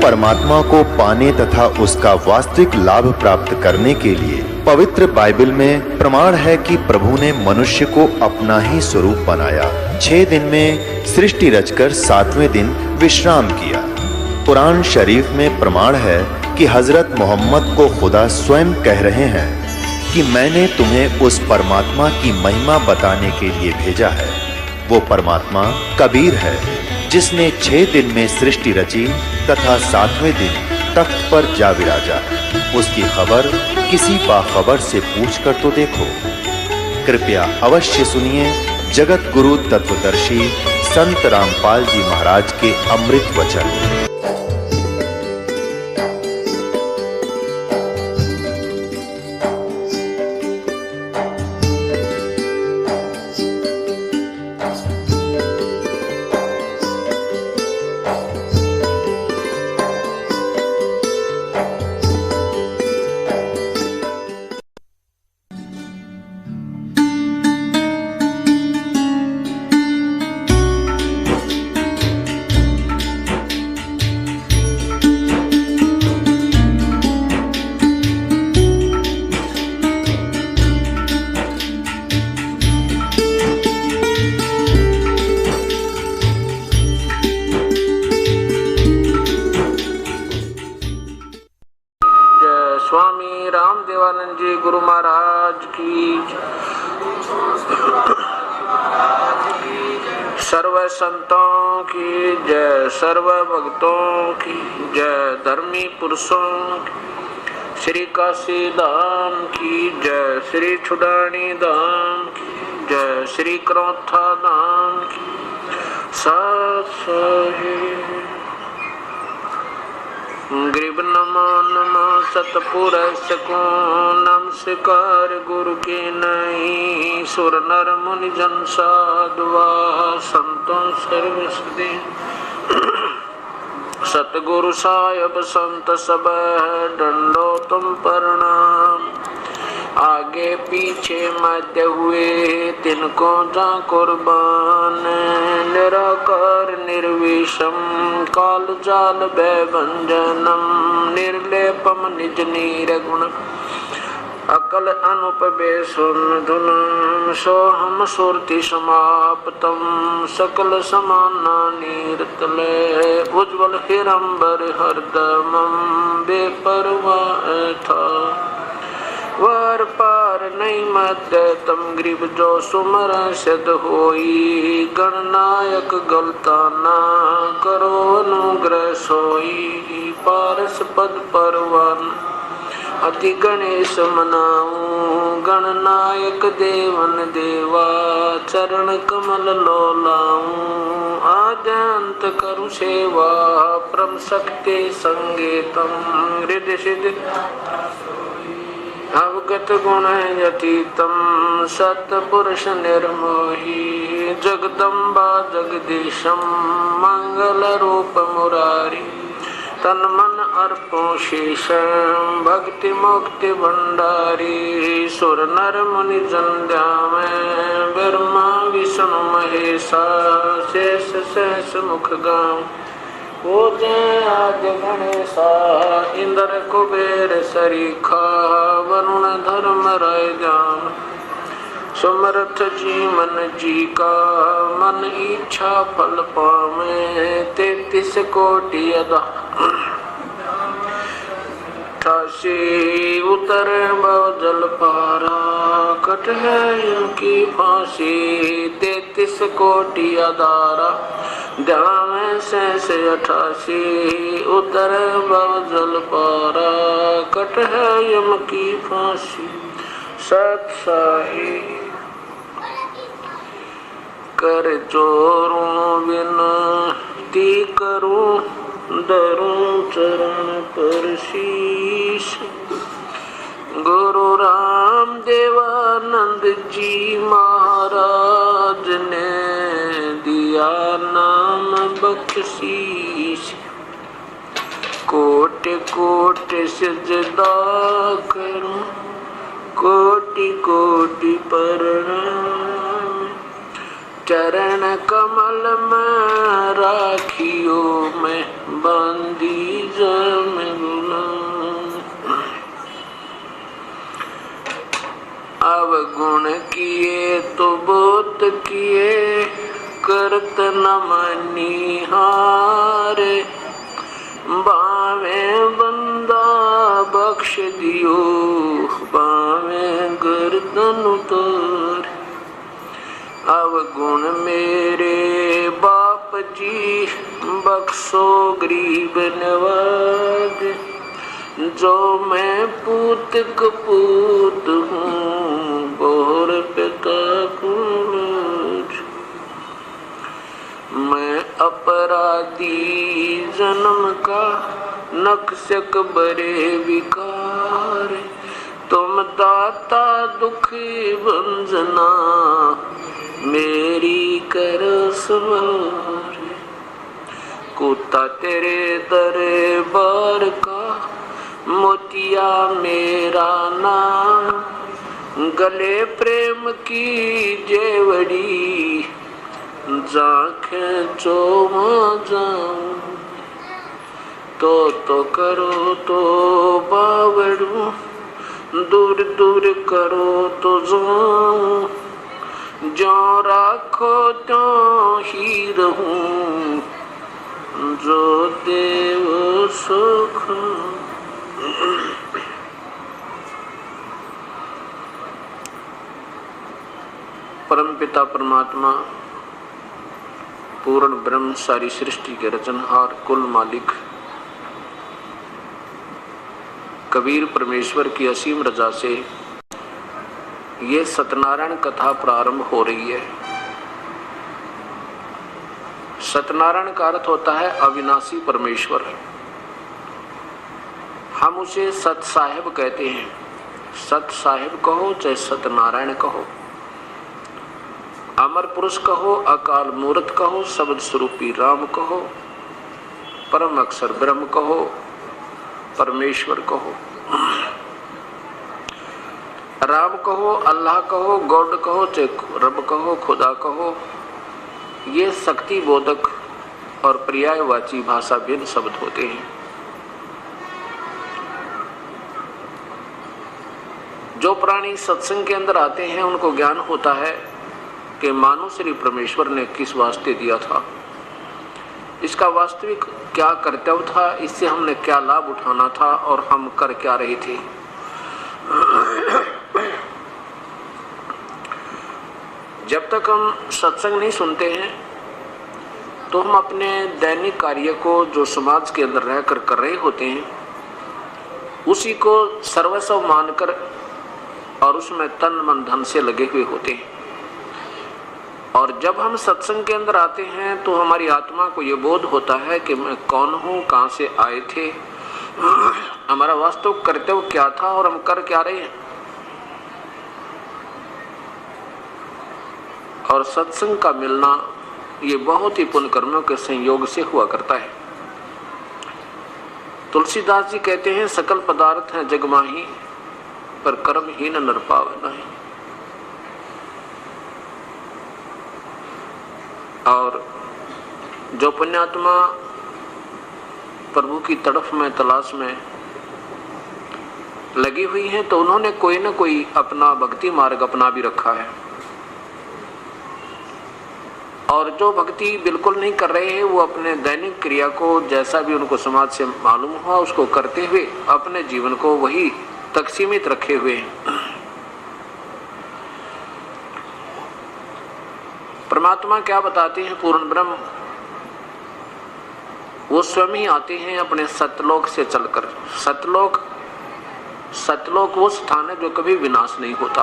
परमात्मा को पाने तथा उसका वास्तविक लाभ प्राप्त करने के लिए पवित्र बाइबल में प्रमाण है कि प्रभु ने मनुष्य को अपना ही स्वरूप बनाया। 6 दिन में सृष्टि रचकर 7वें दिन विश्राम किया। कुरान शरीफ में प्रमाण है कि हजरत मोहम्मद को खुदा स्वयं कह रहे हैं कि मैंने तुम्हें उस परमात्मा की महिमा बताने के लिए भेजा है। वो परमात्मा कबीर है जिसने 6 दिन में सृष्टि रची तथा 7वें दिन तख्त पर जा विराजा। उसकी खबर किसी बाखबर से पूछ कर तो देखो। कृपया अवश्य सुनिए जगत गुरु तत्वदर्शी संत रामपाल जी महाराज के अमृत वचन। स्वामी रामदेवानंद जी गुरु महाराज की। सर्व संतों की जय, सर्व भक्तों की जय, धर्मी पुरुषों की, श्री काशी धाम की जय, श्री छुडानी धाम की जय, श्री क्रोथा धाम की ग्रीब नमो नमो सतपुरुष को नमस्कार गुरु के नहीं। सुर नर मुनि जन साधुआ संतों सर्वसदे सतगुरु साहिब संत सब डंडो तुम प्रणाम। आगे पीछे मध्य हुए तिनको जा कुर्बान। निराकार निर्विषम काल जाल भयभंजनम निर्लेपम निज नीरगुण अकल अनुपवेशुन धुनम सोहम सुरति समाप्तम सकल समाना नीरतले उज्ज्वल हिरंबर हरदमम बेपरवाह था वार पार नहीं मध्य तम ग्रीब जो सुमर सिद्ध होई। गणनायक गलता ना करो अनुग्रह सोई। पारस पद परवन अति गणेश मनाऊं। गणनायक देवन देवा चरण कमल लो लाऊं। आद्यंत करु सेवा परम शक्ति संगीतम हृदय सिद्ध अवगत गुण यतीतम सतपुरुष निर्मोही। जगदम्बा जगदीशम मंगल रूप मुरारी तन मन अर्पो शेष भक्ति मुक्ति भंडारी। सुर नर मुनि जन में ब्रह्मा विष्णु महेशा शेष शेष मुख गाँव वो जय आदि गणेशा इंद्र कुबेर सरीखा वरुण धर्म राय जान। समर्थ जी मन जी का मन इच्छा फल पावे। 33 कोटि अदा 88 उतर भव जल पारा कट है इनकी फांसी। 33 कोटि अदारा ध्यान से 88 उतर भव जल पारा कट है यम की फांसी। सत्साही कर चोरों विनती करूं धरूं चरण पर शीश। गुरु राम देवानंद जी महाराज ने दिया नाम बख्शीश। कोटि कोटि सिजदा करूं कोटि कोटि प्रणाम। चरण कमल में राखियो में बांधी अवगुण किए तो बहुत किए, करत न मनिहारे। बावे बंदा बख्श दियो, बावे गर्दन उतार। अवगुण मेरे बाप जी, बख्शो गरीब नवाज। जो मैं पूत कपूत हूँ, बोर पिता को लाज। मैं अपराधी जन्म का, नक्शक बड़े विकार। तुम दाता दुखी भंजना, मेरी करो सवार। कुत्ता तेरे दरबार का, मोतिया मेरा नाम। गले प्रेम की जेवड़ी, जाके जो जाऊं। तो करो तो बावड़ू, दूर दूर करो तो जाऊं। जो राखो तो ही रहूं, जो देव सुख। परमपिता परमात्मा, पूर्ण ब्रह्म, सारी सृष्टि के रचनहार, कुल मालिक कबीर परमेश्वर की असीम रजा से ये सत्यनारायण कथा प्रारंभ हो रही है। सत्यनारायण का अर्थ होता है अविनाशी परमेश्वर। हम उसे सत साहेब कहते हैं। सत साहेब कहो चाहे सत्यनारायण कहो, अमर पुरुष कहो, अकाल मूर्त कहो, शब्द स्वरूपी राम कहो, परम अक्षर ब्रह्म कहो, परमेश्वर कहो, राम कहो, अल्लाह कहो, गॉड कहो, चाहे रब कहो, खुदा कहो, ये शक्ति बोधक और पर्यायवाची भाषा भिन्न शब्द होते हैं। जो प्राणी सत्संग के अंदर आते हैं उनको ज्ञान होता है कि मानो श्री परमेश्वर ने किस वास्ते दिया था, इसका वास्तविक क्या कर्तव्य था, इससे हमने क्या लाभ उठाना था और हम कर क्या रहे थे। जब तक हम सत्संग नहीं सुनते हैं तो हम अपने दैनिक कार्य को जो समाज के अंदर रहकर कर रहे होते हैं उसी को सर्वस्व मानकर और उसमें तन मन धन से लगे हुए होते हैं। और जब हम सत्संग के अंदर आते हैं तो हमारी आत्मा को ये बोध होता है कि मैं कौन हूँ, कहाँ से आए थे, हमारा वास्तव कर्तव्य क्या था और हम कर क्या रहे हैं। और सत्संग का मिलना ये बहुत ही पुण्य कर्मों के संयोग से हुआ करता है। तुलसीदास जी कहते हैं सकल पदार्थ हैं जग माही, पर कर्म ही न नर पावे नहीं। और जो पुण्यात्मा प्रभु की तड़फ में तलाश में लगी हुई हैं तो उन्होंने कोई न कोई अपना भक्ति मार्ग अपना भी रखा है। और जो भक्ति बिल्कुल नहीं कर रहे हैं वो अपने दैनिक क्रिया को जैसा भी उनको समाज से मालूम हुआ उसको करते हुए अपने जीवन को वही तक सीमित रखे हुए हैं। परमात्मा क्या बताते हैं, पूर्ण ब्रह्म वो स्वयं ही आते हैं अपने सतलोक से चलकर। सतलोक वो स्थान है जो कभी विनाश नहीं होता।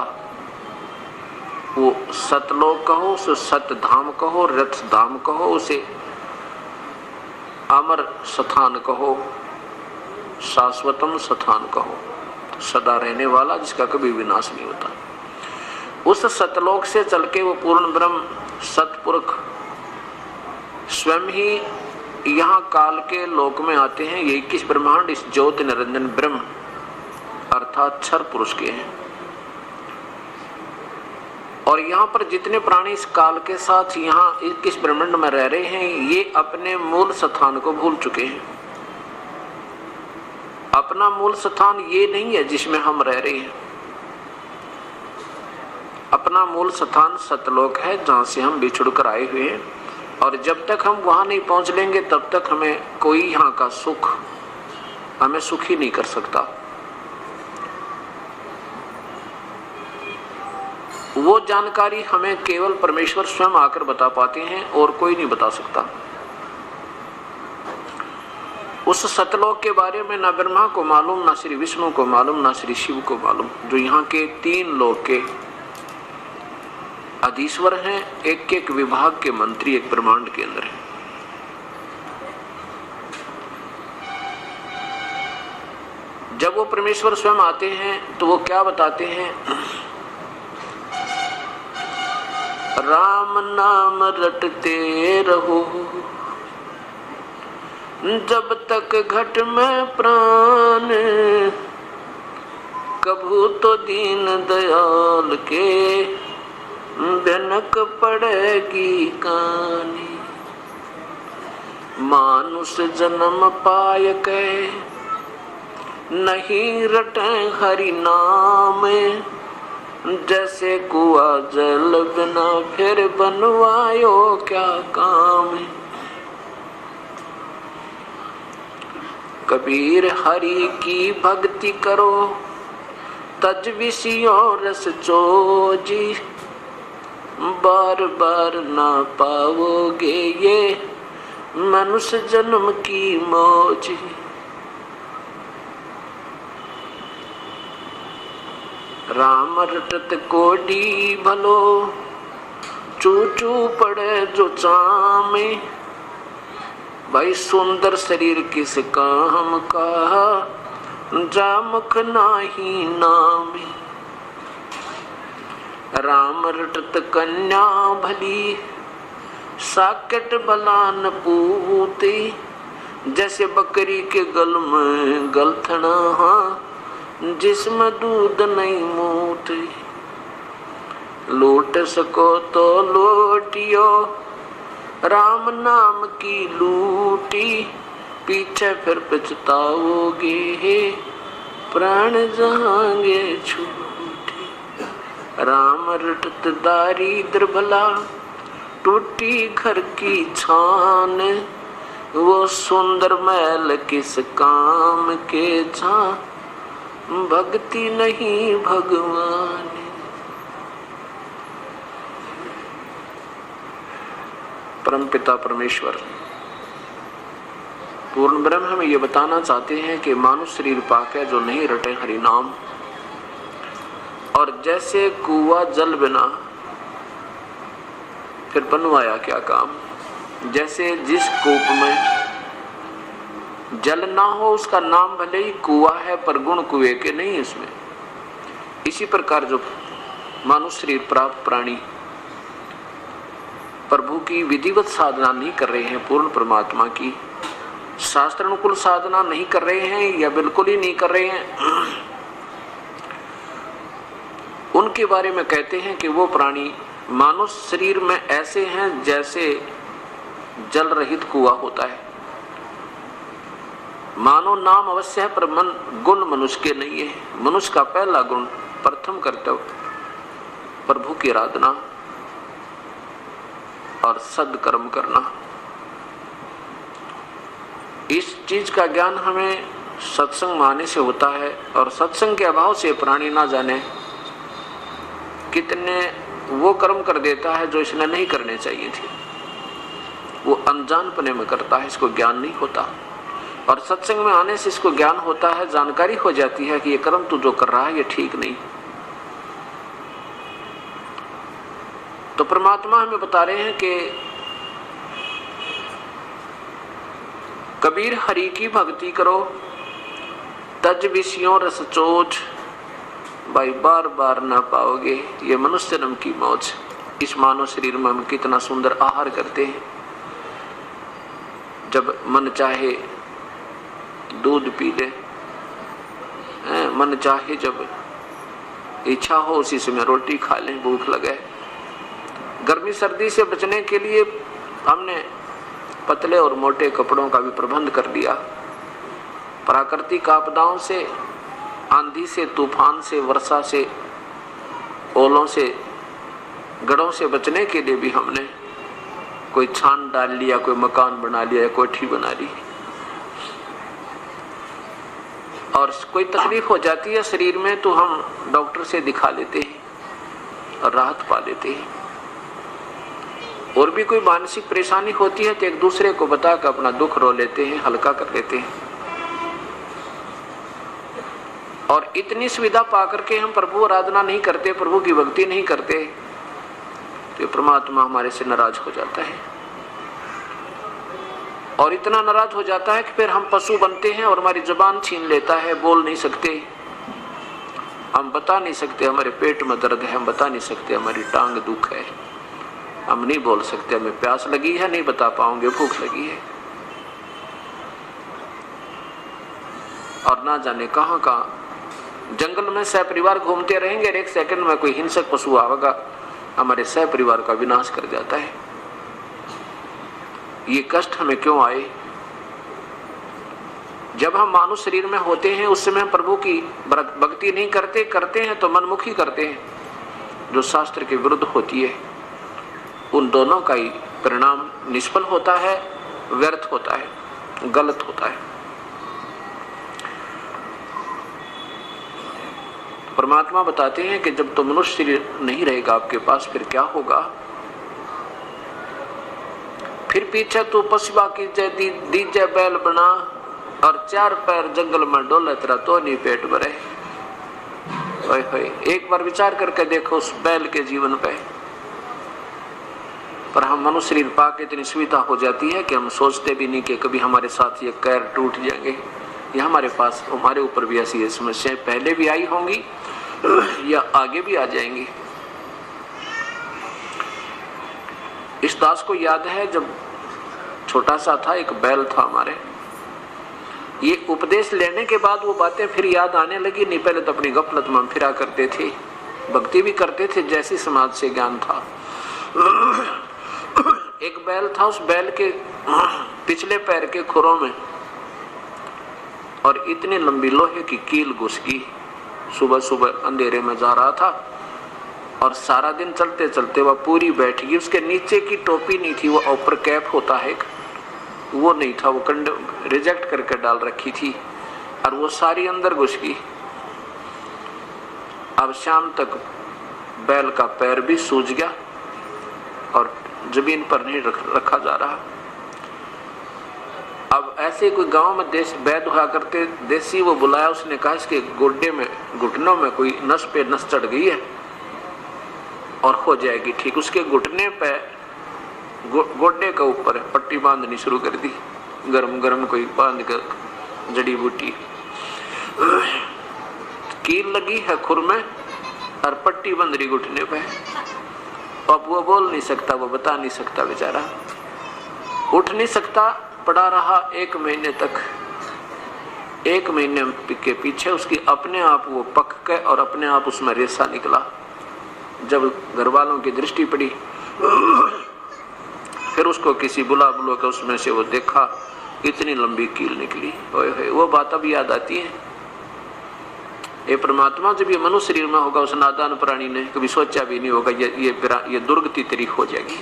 वो सतलोक कहो, उसे सतधाम कहो, रथ धाम कहो, उसे अमर स्थान कहो, शाश्वतम स्थान कहो, सदा रहने वाला जिसका कभी विनाश नहीं होता। उस सतलोक से चल के वो पूर्ण ब्रह्म सतपुरुष स्वयं ही यहाँ काल के लोक में आते हैं। ये 21 ब्रह्मांड इस ज्योति निरंजन ब्रह्म अर्थात क्षर पुरुष के हैं। और यहाँ पर जितने प्राणी इस काल के साथ यहाँ 21 ब्रह्मांड में रह रहे हैं ये अपने मूल स्थान को भूल चुके हैं। अपना मूल स्थान ये नहीं है जिसमें हम रह रहे हैं। अपना मूल स्थान सतलोक है, जहाँ से हम बिछुड़ कर आए हुए हैं, और जब तक हम वहाँ नहीं पहुँच लेंगे तब तक हमें कोई यहाँ का सुख हमें सुखी नहीं कर सकता। वो जानकारी हमें केवल परमेश्वर स्वयं आकर बता पाते हैं और कोई नहीं बता सकता। उस सतलोक के बारे में ना ब्रह्मा को मालूम, ना श्री विष्णु को मालूम, ना श्री शिव को मालूम, जो यहाँ के 3 लोक के अधीश्वर हैं, एक एक विभाग के मंत्री एक ब्रह्मांड के अंदर है। जब वो परमेश्वर स्वयं आते हैं तो वो क्या बताते हैं? राम नाम रटते रहो जब तक घट में प्राण, कभू तो दीन दयाल के भनक पड़ेगी कानी। मानुष जन्म पाय के नहीं रटे हरि नाम, जैसे कुआ जल बिना फिर बनवायो क्या काम। कबीर हरि की भक्ति करो तज विषयों रस चोजी, बार बार ना पाओगे ये मनुष्य जन्म की मौज। राम रटत कोडी भलो, चू चू पड़े जो चामे। भाई सुंदर शरीर किस काम का, जामुख नाही नामी। राम रटत कन्या भली, साकेट बलान पूती। जैसे बकरी के गल में गलथना, जिसमें दूध नहीं मूती। लूट सको तो लूटियो, राम नाम की लूटी। पीछे फिर पछताओगे, प्राण जाएंगे छूटी। राम रटत दारिद्र भला, टूटी घर की छान। वो सुंदर महल किस काम के जा, भक्ति नहीं भगवान। परमपिता परमेश्वर पूर्ण ब्रह्म हमें ये बताना चाहते हैं कि मानुष शरीर पाके जो नहीं रटे हरि नाम, और जैसे कुआ जल बिना फिर बनवाया क्या काम। जैसे जिस कूप में जल ना हो, उसका नाम भले ही कुआ है पर गुण कुएं के नहीं इसमें। इसी प्रकार जो मानुष शरीर प्राप्त प्राणी प्रभु की विधिवत साधना नहीं कर रहे हैं, पूर्ण परमात्मा की शास्त्र अनुकूल साधना नहीं कर रहे हैं या बिल्कुल ही नहीं कर रहे हैं, उनके बारे में कहते हैं कि वो प्राणी मानुष शरीर में ऐसे हैं जैसे जल रहित कुआ होता है। मानो नाम अवश्य है पर मन गुण मनुष्य के नहीं है। मनुष्य का पहला गुण, प्रथम कर्तव्य प्रभु की आराधना और सद्कर्म करना। इस चीज का ज्ञान हमें सत्संग माने से होता है, और सत्संग के अभाव से प्राणी ना जाने कितने वो कर्म कर देता है जो इसने नहीं करने चाहिए थे। वो अनजानपने में करता है, इसको ज्ञान नहीं होता। और सत्संग में आने से इसको ज्ञान होता है, जानकारी हो जाती है कि ये कर्म तू जो कर रहा है ये ठीक नहीं। तो परमात्मा हमें बता रहे हैं कि कबीर हरि की भक्ति करो तज विषयों रस चोच। भाई बार बार ना पाओगे ये मनुष्य जन्म की मौज। इस मानव शरीर में हम कितना सुंदर आहार करते हैं। जब मन चाहे दूध पी ले, मन चाहे जब इच्छा हो उसी समय रोटी खा लें, भूख लगे। गर्मी सर्दी से बचने के लिए हमने पतले और मोटे कपड़ों का भी प्रबंध कर दिया। प्राकृतिक आपदाओं से, आंधी से, तूफान से, वर्षा से, ओलों से गढ़ों से बचने के लिए भी हमने कोई छान डाल लिया, कोई मकान बना लिया, कोठी बना ली, और कोई तकलीफ हो जाती है शरीर में तो हम डॉक्टर से दिखा लेते हैं और राहत पा लेते हैं। और भी कोई मानसिक परेशानी होती है तो एक दूसरे को बताकर अपना दुख रो लेते हैं, हल्का कर लेते हैं। और इतनी सुविधा पाकर के हम प्रभु आराधना नहीं करते, प्रभु की भक्ति नहीं करते, तो परमात्मा हमारे से नाराज हो जाता है। और इतना नाराज हो जाता है कि फिर हम पशु बनते हैं और हमारी जुबान छीन लेता है, बोल नहीं सकते, हम बता नहीं सकते हमारे पेट में दर्द है, हम बता नहीं सकते हमारी टांग दुख है, हम नहीं बोल सकते हमें प्यास लगी है, नहीं बता पाओगे भूख लगी है। और ना जाने कहां कहां जंगल में सह परिवार घूमते रहेंगे, एक सेकंड में कोई हिंसक पशु आवेगा, हमारे सह परिवार का विनाश कर जाता है। ये कष्ट हमें क्यों आए? जब हम मानव शरीर में होते हैं उस समय प्रभु की भक्ति नहीं करते, करते हैं तो मनमुखी करते हैं, जो शास्त्र के विरुद्ध होती है। उन दोनों का ही परिणाम निष्फल होता है, व्यर्थ होता है, गलत होता है। परमात्मा बताते हैं कि जब तो मनुष्य शरीर नहीं रहेगा आपके पास, फिर क्या होगा? फिर पीछे तो पशुआ की जय दीजे बैल बना, और चार पैर जंगल में डोले तेरा तो नहीं पेट भरे। एक बार विचार करके देखो उस बैल के जीवन पे। पर हम मनुष्य शरीर पाके इतनी सुविधा हो जाती है कि हम सोचते भी नहीं कि कभी हमारे साथ ये पैर टूट जाएंगे, या हमारे पास हमारे ऊपर भी ऐसी समस्याएं पहले भी आई होंगी या आगे भी आ जाएंगी। इस दास को याद है जब छोटा सा था, एक बैल था हमारे, ये उपदेश लेने के बाद वो बातें फिर याद आने लगी। नहीं पहले तो अपनी गफलत में फिरा करते थे, भक्ति भी करते थे जैसी समाज से ज्ञान था। एक बैल था, उस बैल के पिछले पैर के खुरों में और इतनी लंबी लोहे की कील घुस गई। सुबह सुबह अंधेरे में जा रहा था और सारा दिन चलते चलते वह पूरी बैठ गई। उसके नीचे की टोपी नहीं थी, वो ऊपर कैप होता है, वो नहीं था, वो कंड रिजेक्ट करके डाल रखी थी और वो सारी अंदर घुस गई। अब शाम तक बैल का पैर भी सूज गया और जमीन पर नहीं रखा जा रहा। अब ऐसे कोई गांव में वैद्य हुआ करते देसी, वो बुलाया, उसने कहा इसके गोड्डे में घुटनों में कोई नस पे नस चढ़ गई है और हो जाएगी ठीक। उसके घुटने पे गोड्डे के ऊपर पट्टी बांधनी शुरू कर दी, गरम गरम कोई बांध कर जड़ी बूटी, कील लगी है खुर में और पट्टी बंध रही घुटने पे। अब वो बोल नहीं सकता, वो बता नहीं सकता, बेचारा उठ नहीं सकता, पड़ा रहा 1 महीने तक। 1 महीने के पीछे उसकी अपने आप वो पक के और अपने आप उसमें रेसा निकला। जब घर वालों की दृष्टि पड़ी फिर उसको किसी बुला के उसमें से वो देखा, इतनी लंबी कील निकली। ओए वो बात अब याद आती है। ये परमात्मा जब ये मनुष्य शरीर में होगा, उस नादान प्राणी ने कभी सोचा भी नहीं होगा ये दुर्गति तेरी हो जाएगी।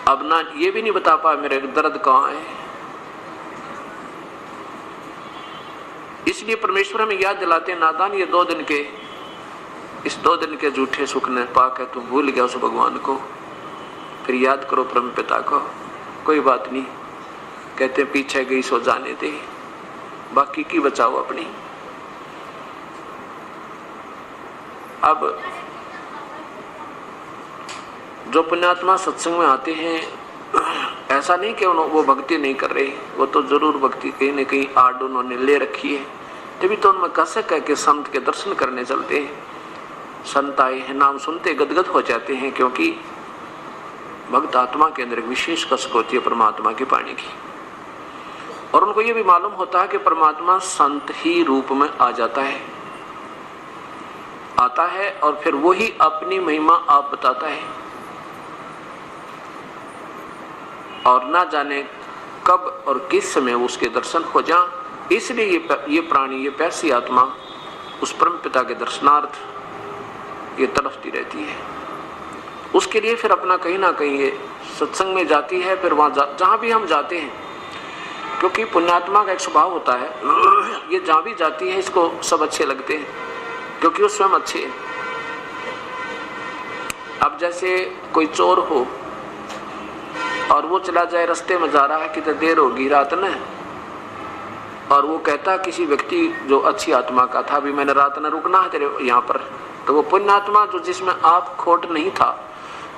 अब ना ये भी नहीं बता पा मेरे दर्द कहाँ है। इसलिए परमेश्वर हमें याद दिलाते नादान, ये 2 दिन के, इस 2 दिन के झूठे सुख ने पाकर तू भूल गया उस भगवान को, फिर याद करो परम पिता को। कोई बात नहीं, कहते पीछे गई सो जाने दे, बाकी की बचाओ अपनी। अब जो पुण्यात्मा सत्संग में आते हैं, ऐसा नहीं कि वो भक्ति नहीं कर रहे, वो तो जरूर भक्ति कहीं न कहीं आड़ उन्होंने ले रखी है, तभी तो उनमें कसक है कि संत के दर्शन करने चलते हैं। संत आए हैं, नाम सुनते गदगद हो जाते हैं, क्योंकि भक्त आत्मा के अंदर विशेष कसक होती है परमात्मा की पानी की। और उनको ये भी मालूम होता है कि परमात्मा संत ही रूप में आ जाता है, आता है और फिर वही अपनी महिमा आप बताता है। और ना जाने कब और किस समय उसके दर्शन हो जा, इसलिए ये प्राणी, ये पैसी आत्मा उस परम पिता के दर्शनार्थ ये तड़पती रहती है। उसके लिए फिर अपना कहीं ना कहीं ये सत्संग में जाती है, फिर वहाँ जहाँ भी हम जाते हैं, क्योंकि पुण्यात्मा का एक स्वभाव होता है, ये जहाँ भी जाती है इसको सब अच्छे लगते हैं क्योंकि वो स्वयं अच्छे हैं। अब जैसे कोई चोर हो और वो चला जाए, रास्ते में जा रहा है, कितनी देर होगी रात में, और वो कहता किसी व्यक्ति जो अच्छी आत्मा का था, अभी मैंने रात में रुकना है तेरे यहाँ पर, तो वो पुण्यात्मा जो जिसमें आप खोट नहीं था,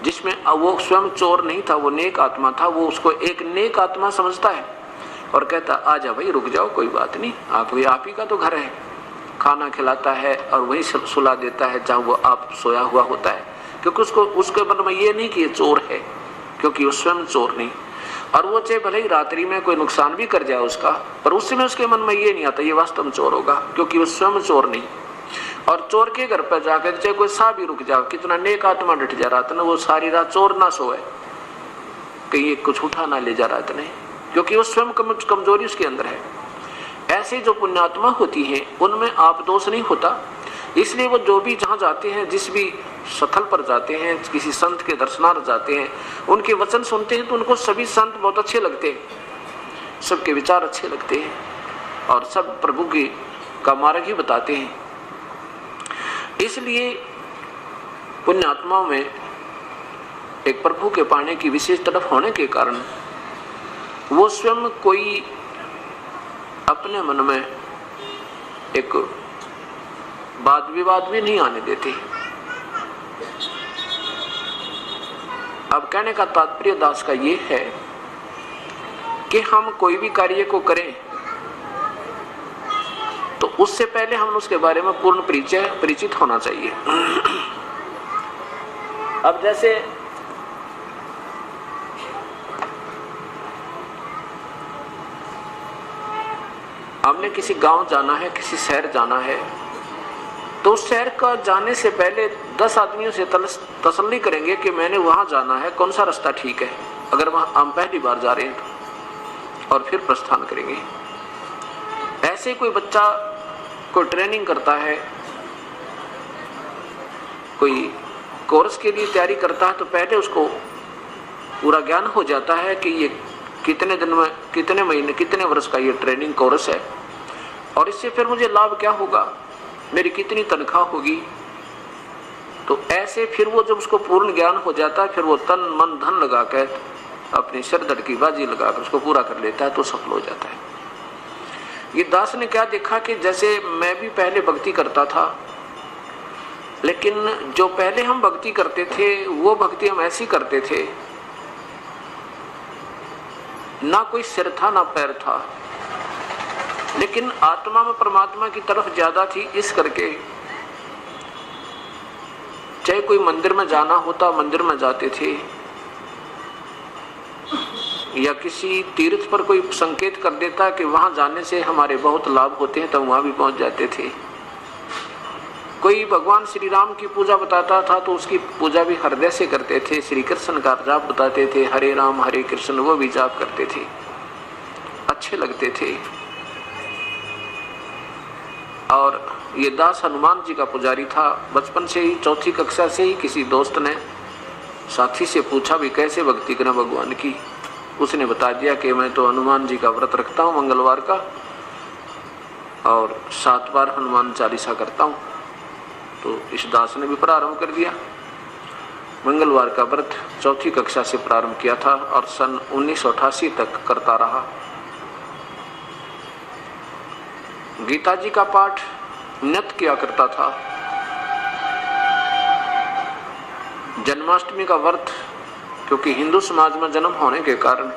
जिसमें वो स्वयं चोर नहीं था, वो नेक आत्मा था, वो उसको एक नेक आत्मा समझता है और कहता आजा भाई रुक जाओ, कोई बात नहीं, आप ही का तो घर है, खाना खिलाता है और वही सुला देता है जहाँ वो आप सोया हुआ होता है, क्योंकि उसके मन में ये नहीं कि ये चोर है, क्योंकि वो स्वयं चोर नहीं। और वो चाहे भले ही रात्रि में कोई नुकसान भी कर जाए उसका, पर उस समय उसके मन में ये नहीं आता ये वास्तव में चोर होगा, क्योंकि वो स्वयं चोर नहीं। और चोर के घर पर जाकर चाहे कोई सा भी रुक जाओ, कितना नेक आत्मा डट जा रात ना, वो सारी रात चोर ना सोए, कहीं कुछ उठा ना ले जा रात ने, क्योंकि वो स्वयं कमजोरी उसके अंदर है। ऐसे जो पुण्यात्मा होती हैं उनमें आप दोष नहीं होता, इसलिए वो जो भी जहाँ जाते हैं, जिस भी स्थल पर जाते हैं, किसी संत के दर्शनार्थ जाते हैं, उनके वचन सुनते हैं तो उनको सभी संत बहुत अच्छे लगते हैं, सबके विचार अच्छे लगते हैं और सब प्रभु की का मार्ग ही बताते हैं। इसलिए पुण्यात्माओं में एक प्रभु के पाने की विशेष तड़प होने के कारण वो स्वयं कोई अपने मन में एक वाद विवाद भी नहीं आने देते। अब कहने का तात्पर्य दास का ये है कि हम कोई भी कार्य को करें तो उससे पहले हम उसके बारे में पूर्ण परिचित होना चाहिए। अब जैसे हमने किसी गांव जाना है, किसी शहर जाना है, तो उस शहर का जाने से पहले 10 आदमियों से तसल्ली करेंगे कि मैंने वहां जाना है, कौन सा रास्ता ठीक है, अगर वहां हम पहली बार जा रहे हैं तो, और फिर प्रस्थान करेंगे। ऐसे कोई बच्चा कोई ट्रेनिंग करता है, कोई कोर्स के लिए तैयारी करता है, तो पहले उसको पूरा ज्ञान हो जाता है कि ये कितने दिन में, कितने महीने, कितने वर्ष का ये ट्रेनिंग कोर्स है और इससे फिर मुझे लाभ क्या होगा, मेरी कितनी तनख्वाह होगी। तो ऐसे फिर वो जब उसको पूर्ण ज्ञान हो जाता है, फिर वो तन मन धन लगा कर अपनी सिरदर्द की बाजी लगाकर उसको पूरा कर लेता है तो सफल हो जाता है। ये दास ने क्या देखा कि जैसे मैं भी पहले भक्ति करता था, लेकिन जो पहले हम भक्ति करते थे वो भक्ति हम ऐसी करते थे, ना कोई सिर था ना पैर था, लेकिन आत्मा में परमात्मा की तरफ ज्यादा थी। इस करके चाहे कोई मंदिर में जाना होता मंदिर में जाते थे, या किसी तीर्थ पर कोई संकेत कर देता कि वहां जाने से हमारे बहुत लाभ होते हैं, तो वहां भी पहुंच जाते थे। कोई भगवान श्री राम की पूजा बताता था तो उसकी पूजा भी हृदय से करते थे। श्री कृष्ण का जाप बताते थे, हरे राम हरे कृष्ण, वो भी जाप करते थे, अच्छे लगते थे। और ये दास हनुमान जी का पुजारी था। बचपन से ही, चौथी कक्षा से ही किसी दोस्त ने साथी से पूछा भी कैसे भक्ति करें भगवान की। उसने बता दिया कि मैं तो हनुमान जी का व्रत रखता हूँ मंगलवार का, और 7 बार हनुमान चालीसा करता हूँ। तो इस दास ने भी प्रारंभ कर दिया। मंगलवार का व्रत चौथी कक्षा से प्रारंभ किया था और सन 1988 तक करता रहा। गीता जी का पाठ नित्य किया करता था। जन्माष्टमी का व्रत, क्योंकि हिंदू समाज में जन्म होने के कारण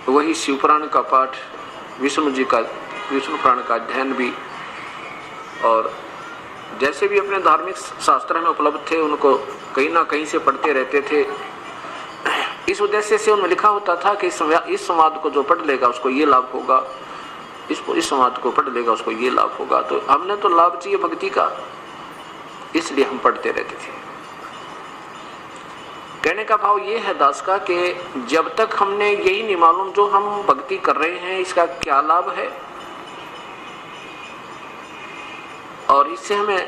वही शिव पुराण का पाठ, विष्णु पुराण का अध्ययन भी, और जैसे भी अपने धार्मिक शास्त्र में उपलब्ध थे उनको कहीं ना कहीं से पढ़ते रहते थे। इस उद्देश्य से उनमें लिखा होता था कि इस संवाद को जो पढ़ लेगा उसको ये लाभ होगा, इस संवाद को पढ़ लेगा उसको ये लाभ होगा। तो हमने तो लाभ चाहिए भक्ति का, इसलिए हम पढ़ते रहते थे। कहने का भाव ये है दास का कि जब तक हमने यही नहीं मालूम जो हम भक्ति कर रहे हैं इसका क्या लाभ है और इससे हमें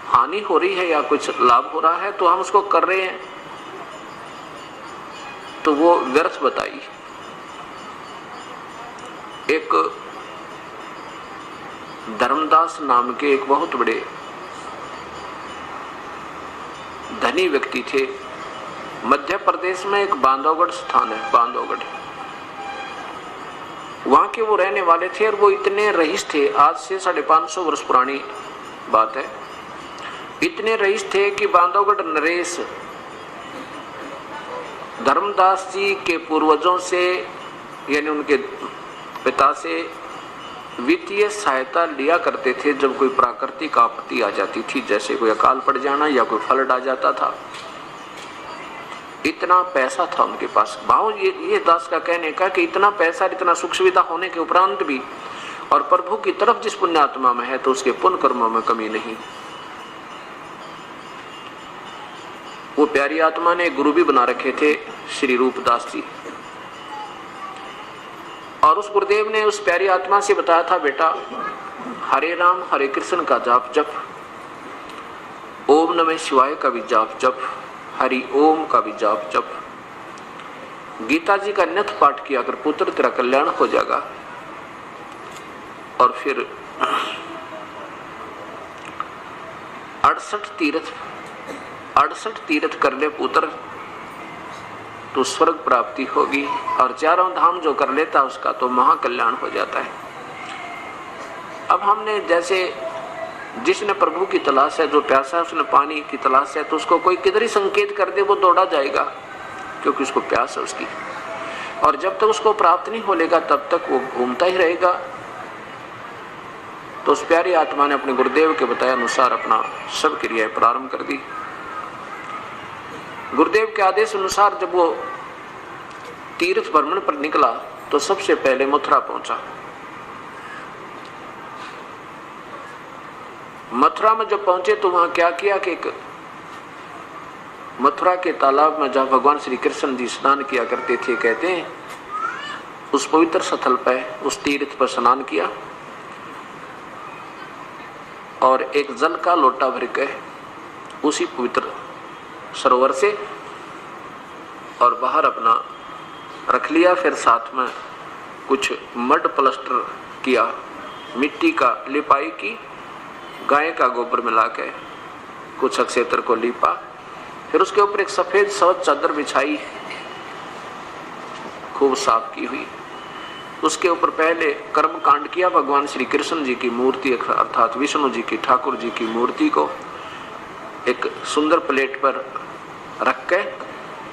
हानि हो रही है या कुछ लाभ हो रहा है तो हम उसको कर रहे हैं, तो वो व्यर्थ बताई। एक धर्मदास नाम के एक बहुत बड़े धनी व्यक्ति थे। मध्य प्रदेश में एक बांधवगढ़ स्थान है, बांधवगढ़, वहां के वो रहने वाले थे। और वो इतने रईस थे, आज से 550 वर्ष पुरानी बात है, इतने रईस थे कि बांधवगढ़ नरेश धर्मदास जी के पूर्वजों से यानी उनके पिता से वित्तीय सहायता लिया करते थे जब कोई प्राकृतिक आपत्ति आ जाती थी, जैसे कोई अकाल पड़ जाना या कोई फ्लड आ जाता था। इतना पैसा था उनके पास। भाव ये दास का कहने का कि इतना पैसा, इतना सुख सुविधा होने के उपरांत भी और प्रभु की तरफ जिस पुण्यात्मा में है तो उसके पुण्य कर्मों में कमी नहीं। वो प्यारी आत्मा ने गुरु भी बना रखे थे, श्री रूपदास जी। और उस गुरुदेव ने उस प्यारी आत्मा से बताया था, बेटा हरे राम हरे कृष्ण का जाप जप, ओम नमः शिवाय का भी जाप जप, हरि ओम का भी जाप जप, गीता जी का नित्य पाठ किया कर पुत्र तेरा कल्याण हो जाएगा। और फिर 68 तीर्थ कर ले पुत्र तो स्वर्ग प्राप्ति होगी, और चारों धाम जो कर लेता उसका तो महाकल्याण हो जाता है। अब हमने जैसे जिसने प्रभु की तलाश है, जो प्यासा है उसने पानी की तलाश है, तो उसको कोई किधर ही संकेत कर दे वो दौड़ा जाएगा, क्योंकि उसको प्यास है उसकी। और जब तक उसको प्राप्त नहीं हो लेगा तब तक वो घूमता ही रहेगा। तो उस प्यारी आत्मा ने अपने गुरुदेव के बताए अनुसार अपना सब क्रियाएं प्रारंभ कर दी। गुरुदेव के आदेश अनुसार जब वो तीर्थ भ्रमण पर निकला तो सबसे पहले मथुरा पहुंचा। मथुरा में जब पहुंचे तो वहां क्या किया कि एक मथुरा के तालाब में जहां भगवान श्री कृष्ण जी स्नान किया करते थे, कहते हैं उस पवित्र स्थल पर, उस तीर्थ पर स्नान किया और एक जल का लोटा भर के उसी पवित्र सरोवर से और बाहर अपना रख लिया। फिर साथ में कुछ मड प्लास्टर किया, मिट्टी का लिपाई की, गाय का गोबर मिला के कुछ अक्षेत्र को लीपा। फिर उसके ऊपर एक सफेद स्वच्छ चादर बिछाई, खूब साफ की हुई। उसके ऊपर पहले कर्म कांड किया, भगवान श्री कृष्ण जी की मूर्ति अर्थात विष्णु जी की, ठाकुर जी की मूर्ति को एक सुंदर प्लेट पर रख के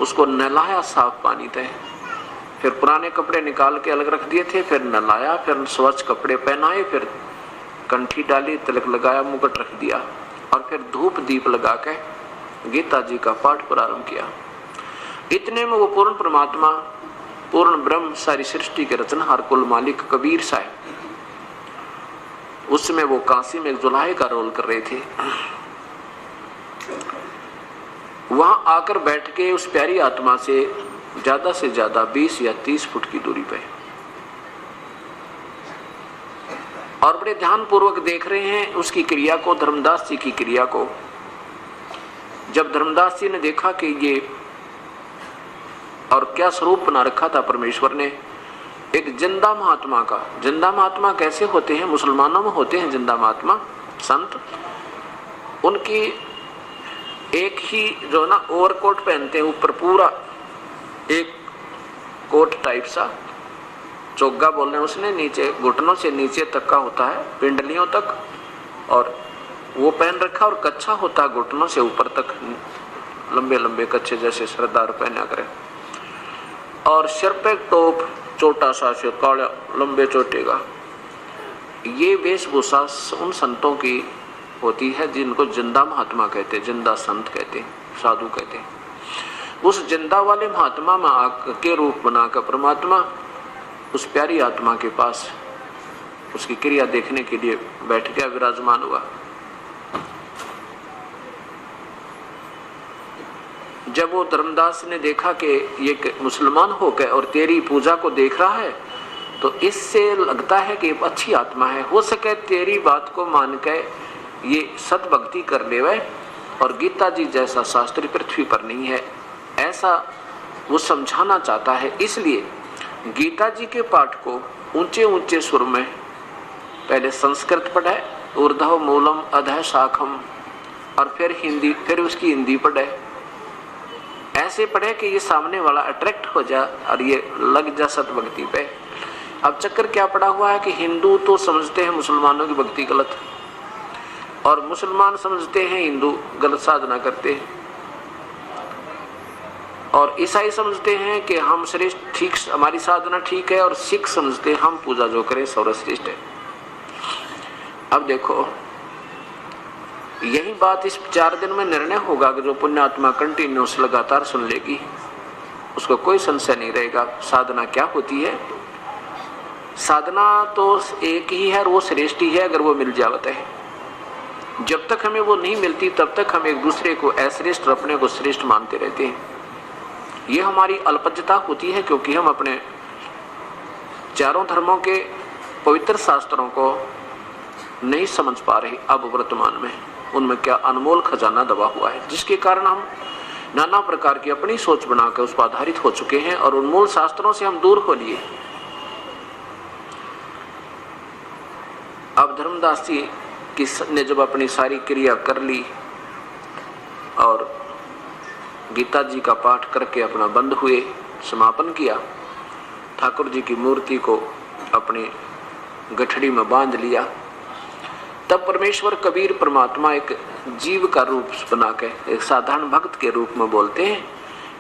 उसको नहलाया साफ पानी से। फिर पुराने कपड़े निकाल के अलग रख दिए थे, फिर नहलाया, फिर स्वच्छ कपड़े पहनाए, फिर कंठी डाली, तिलक लगाया, मुकुट रख दिया और फिर धूप दीप लगा के गीता जी का पाठ प्रारंभ किया। इतने में वो पूर्ण परमात्मा, पूर्ण ब्रह्म, सारी सृष्टि के रचनहार, कुल मालिक कबीर साहब, उसमें वो काशी में एक जुलाहे का रोल कर रहे थे। वहां आकर बैठ के उस प्यारी आत्मा से ज्यादा 20 या 30 फुट की दूरी पे और बड़े ध्यान पूर्वक देख रहे हैं उसकी क्रिया को, धर्मदास जी की क्रिया को। जब धर्मदास जी ने देखा कि ये और क्या स्वरूप बना रखा था परमेश्वर ने, एक जिंदा महात्मा का। जिंदा महात्मा कैसे होते हैं? मुसलमानों में होते हैं जिंदा महात्मा संत। उनकी एक ही जो ना ओवरकोट पहनते हैं, ऊपर पूरा एक कोट टाइप सा, चोगा बोल रहे हैं उसने, नीचे घुटनों से नीचे तक का होता है, पिंडलियों तक, और वो पहन रखा और कच्चा होता है घुटनों से ऊपर तक, लंबे लंबे कच्चे जैसे सरदार पहना करे। और सिर पे टोप छोटा सा से काला लंबे चोटे का। ये वेशभूषा उन संतों की होती है जिनको जिंदा महात्मा कहते हैं, जिंदा संत कहते हैं, साधु कहते हैं। उस जिंदा वाले महात्मा में के रूप बनाकर परमात्मा उस प्यारी आत्मा के पास उसकी क्रिया देखने के लिए बैठ गया, विराजमान हुआ। जब वो धर्मदास ने देखा कि ये मुसलमान हो गए और तेरी पूजा को देख रहा है, तो इससे लगता है कि अच्छी आत्मा है, हो सके तेरी बात को मान के ये सतभक्ति कर लेवे और गीता जी जैसा शास्त्री पृथ्वी पर नहीं है, ऐसा वो समझाना चाहता है। इसलिए गीता जी के पाठ को ऊंचे ऊंचे सुर में पहले संस्कृत पढ़े, ऊर्ध्व मूलम अधः शाखम, और फिर हिंदी, फिर उसकी हिंदी पढ़े। ऐसे पढ़े कि ये सामने वाला अट्रैक्ट हो जाए और ये लग जा सतभक्ति पे। अब चक्कर क्या पड़ा हुआ है कि हिंदू तो समझते हैं मुसलमानों की भक्ति गलत, और मुसलमान समझते हैं हिंदू गलत साधना करते हैं, और ईसाई समझते हैं कि हम श्रेष्ठ, ठीक, हमारी साधना ठीक है, और सिख समझते हैं हम पूजा जो करें सर्वश्रेष्ठ है। अब देखो, यही बात इस 4 दिन में निर्णय होगा कि जो पुण्यात्मा कंटिन्यूस लगातार सुन लेगी उसको कोई संशय नहीं रहेगा साधना क्या होती है। साधना तो एक ही है और वो श्रेष्ठ ही है अगर वो मिल जावत है। जब तक हमें वो नहीं मिलती तब तक हम एक दूसरे को अश्रेष्ठ और अपने को श्रेष्ठ मानते रहते हैं। ये हमारी अल्पज्ञता होती है क्योंकि हम अपने चारों धर्मों के पवित्र शास्त्रों को नहीं समझ पा रहे। अब वर्तमान में उनमें क्या अनमोल खजाना दबा हुआ है, जिसके कारण हम नाना प्रकार की अपनी सोच बनाकर उस पर आधारित हो चुके हैं और उन्मूल शास्त्रों से हम दूर हो लिए। अब धर्मदास जी ने जब अपनी सारी क्रिया कर ली और गीता जी का पाठ करके अपना बंद हुए, समापन किया, ठाकुर जी की मूर्ति को अपनी गठड़ी में बांध लिया, तब परमेश्वर कबीर परमात्मा एक जीव का रूप बना के एक साधारण भक्त के रूप में बोलते हैं।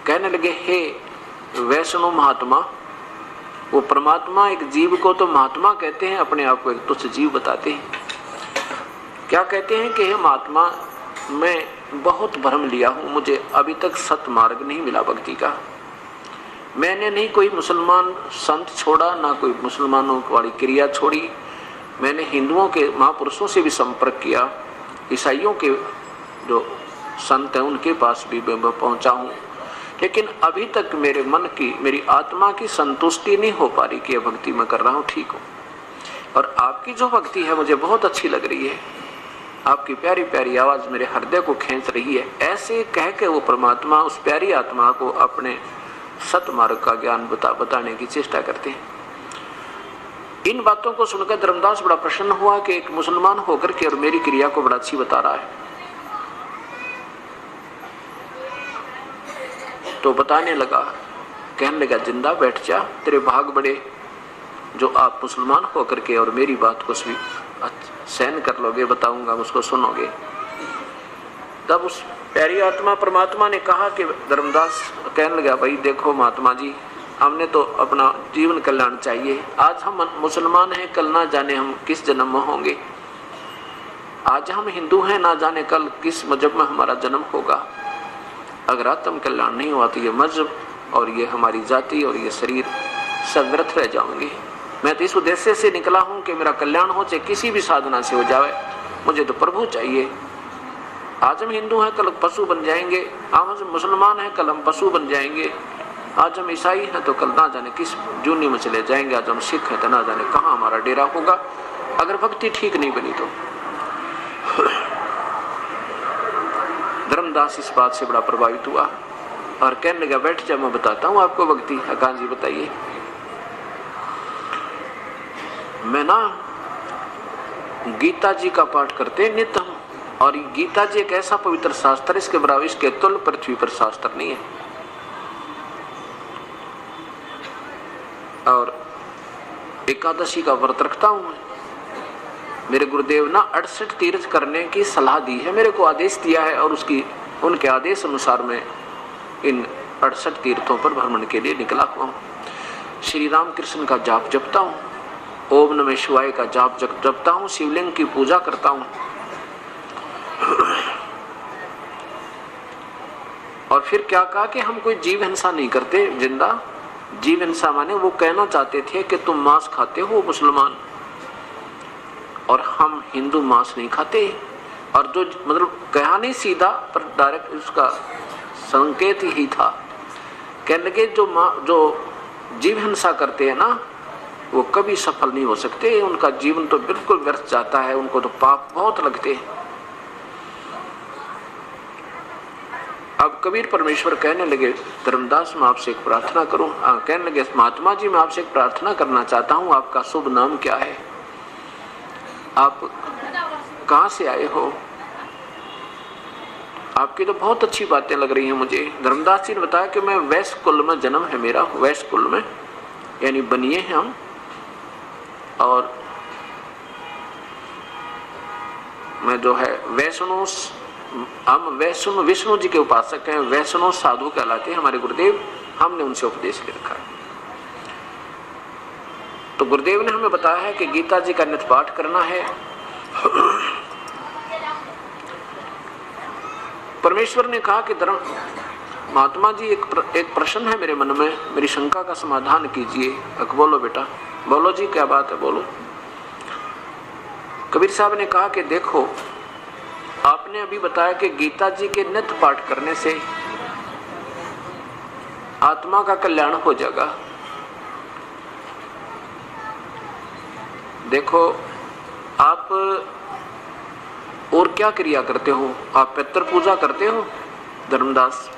कहने लगे, हे वैष्णव महात्मा। वो परमात्मा एक जीव को तो महात्मा कहते हैं, अपने आप को एक तुच्छ जीव बताते हैं। क्या कहते हैं कि हे महात्मा, मैं बहुत भ्रम लिया हूँ, मुझे अभी तक सत मार्ग नहीं मिला भक्ति का। मैंने नहीं कोई मुसलमान संत छोड़ा, ना कोई मुसलमानों वाली क्रिया छोड़ी। मैंने हिंदुओं के महापुरुषों से भी संपर्क किया, ईसाइयों के जो संत हैं उनके पास भी मैं पहुंचा हूं, लेकिन अभी तक मेरे मन की, मेरी आत्मा की संतुष्टि नहीं हो पा रही कि भक्ति मैं कर रहा हूं, ठीक हूं। और आपकी जो भक्ति है मुझे बहुत अच्छी लग रही है, आपकी प्यारी प्यारी आवाज मेरे हृदय को खींच रही है। ऐसे कह के वो परमात्मा उस प्यारी आत्मा को अपने सतमार्ग का ज्ञान बताने की चेष्टा करते हैं। इन बातों को सुनकर धर्मदास बड़ा प्रसन्न हुआ कि एक मुसलमान होकर के और मेरी क्रिया को बड़ा अच्छी बता रहा है। तो बताने लगा, कहने लगा, जिंदा बैठ जा, तेरे भाग बड़े जो आप मुसलमान होकर के और मेरी बात को सहन कर लोगे, बताऊंगा, उसको सुनोगे। तब उस प्यारी आत्मा परमात्मा ने कहा कि धर्मदास कहने लगा, भाई देखो महात्मा जी, हमने तो अपना जीवन कल्याण चाहिए। आज हम मुसलमान हैं, कल ना जाने हम किस जन्म में होंगे। आज हम हिंदू हैं, ना जाने कल किस मजहब में हमारा जन्म होगा। अगर आत्म कल्याण नहीं हुआ तो ये मजहब और ये हमारी जाति और ये शरीर सब व्यर्थ रह जाएंगे। मैं तो इस उद्देश्य से निकला हूं कि मेरा कल्याण हो, चाहे किसी भी साधना से हो जाए, मुझे तो प्रभु चाहिए। आज हम हिंदू हैं, कल पशु बन जाएंगे। आज हम मुसलमान हैं, कल हम पशु बन जाएंगे। आज हम ईसाई हैं तो कल ना जाने किस जूनी में चले जाएंगे। आज हम सिख हैं तो ना जाने कहाँ हमारा डेरा होगा, अगर भक्ति ठीक नहीं बनी तो। धर्मदास इस बात से बड़ा प्रभावित हुआ और कहने लगा, बैठ जा, मैं बताता हूँ आपको भक्ति। कान जी बताइए। मैं ना गीता जी का पाठ करते नित्य हूँ, और गीता जी एक ऐसा पवित्र शास्त्र, इसके बराबर, इसके तुल्य पृथ्वी पर शास्त्र नहीं है। और एकादशी का व्रत रखता हूँ। मेरे गुरुदेव ना 68 तीर्थ करने की सलाह दी है, मेरे को आदेश दिया है, और उनके आदेश अनुसार मैं इन 68 तीर्थों पर भ्रमण के लिए निकला हुआ हूँ। श्री राम कृष्ण का जाप जपता हूँ, ओम नमः शिवाय का जाप जपता हूँ, शिवलिंग की पूजा करता हूँ। और फिर क्या कहा कि हम कोई जीव हिंसा नहीं करते। जिंदा जीव हिंसा माने वो कहना चाहते थे कि तुम मांस खाते हो मुसलमान, और हम हिंदू मांस नहीं खाते। और जो मतलब कहा नहीं सीधा, पर डायरेक्ट उसका संकेत ही था। कहने लगे, जो जीव हिंसा करते हैं ना, वो कभी सफल नहीं हो सकते, उनका जीवन तो बिल्कुल व्यर्थ जाता है, उनको तो पाप बहुत लगते हैं। अब कबीर परमेश्वर कहने लगे, धर्मदास मैं आपसे एक प्रार्थना करूं? कहने लगे, महात्मा जी मैं आपसे एक प्रार्थना करना चाहता हूं, आपका शुभ नाम क्या है? आप कहां से आए हो? आपकी तो बहुत अच्छी बातें लग रही हैं मुझे। धर्मदास जी ने बताया कि मैं वैश्य कुल में जन्म है मेरा, वैश्य कुल में, यानी बनिए हैं हम, और मैं जो है वैष्णव, हम वैष्णव विष्णु जी के उपासक हैं, वैष्णव साधु कहलाते हैं हमारे गुरुदेव, हमने उनसे उपदेश ले रखा है। तो गुरुदेव ने हमें बताया है कि गीता जी का नित्य पाठ करना है। परमेश्वर ने कहा कि धर्म महात्मा जी एक प्रश्न है मेरे मन में, मेरी शंका का समाधान कीजिए। बोलो बेटा, बोलो जी, क्या बात है, बोलो। कबीर साहब ने कहा कि देखो, आपने अभी बताया कि गीता जी के नित्य पाठ करने से आत्मा का कल्याण हो जाएगा। देखो, आप और क्या क्रिया करते हो? आप पितृ पूजा करते हो? धर्मदास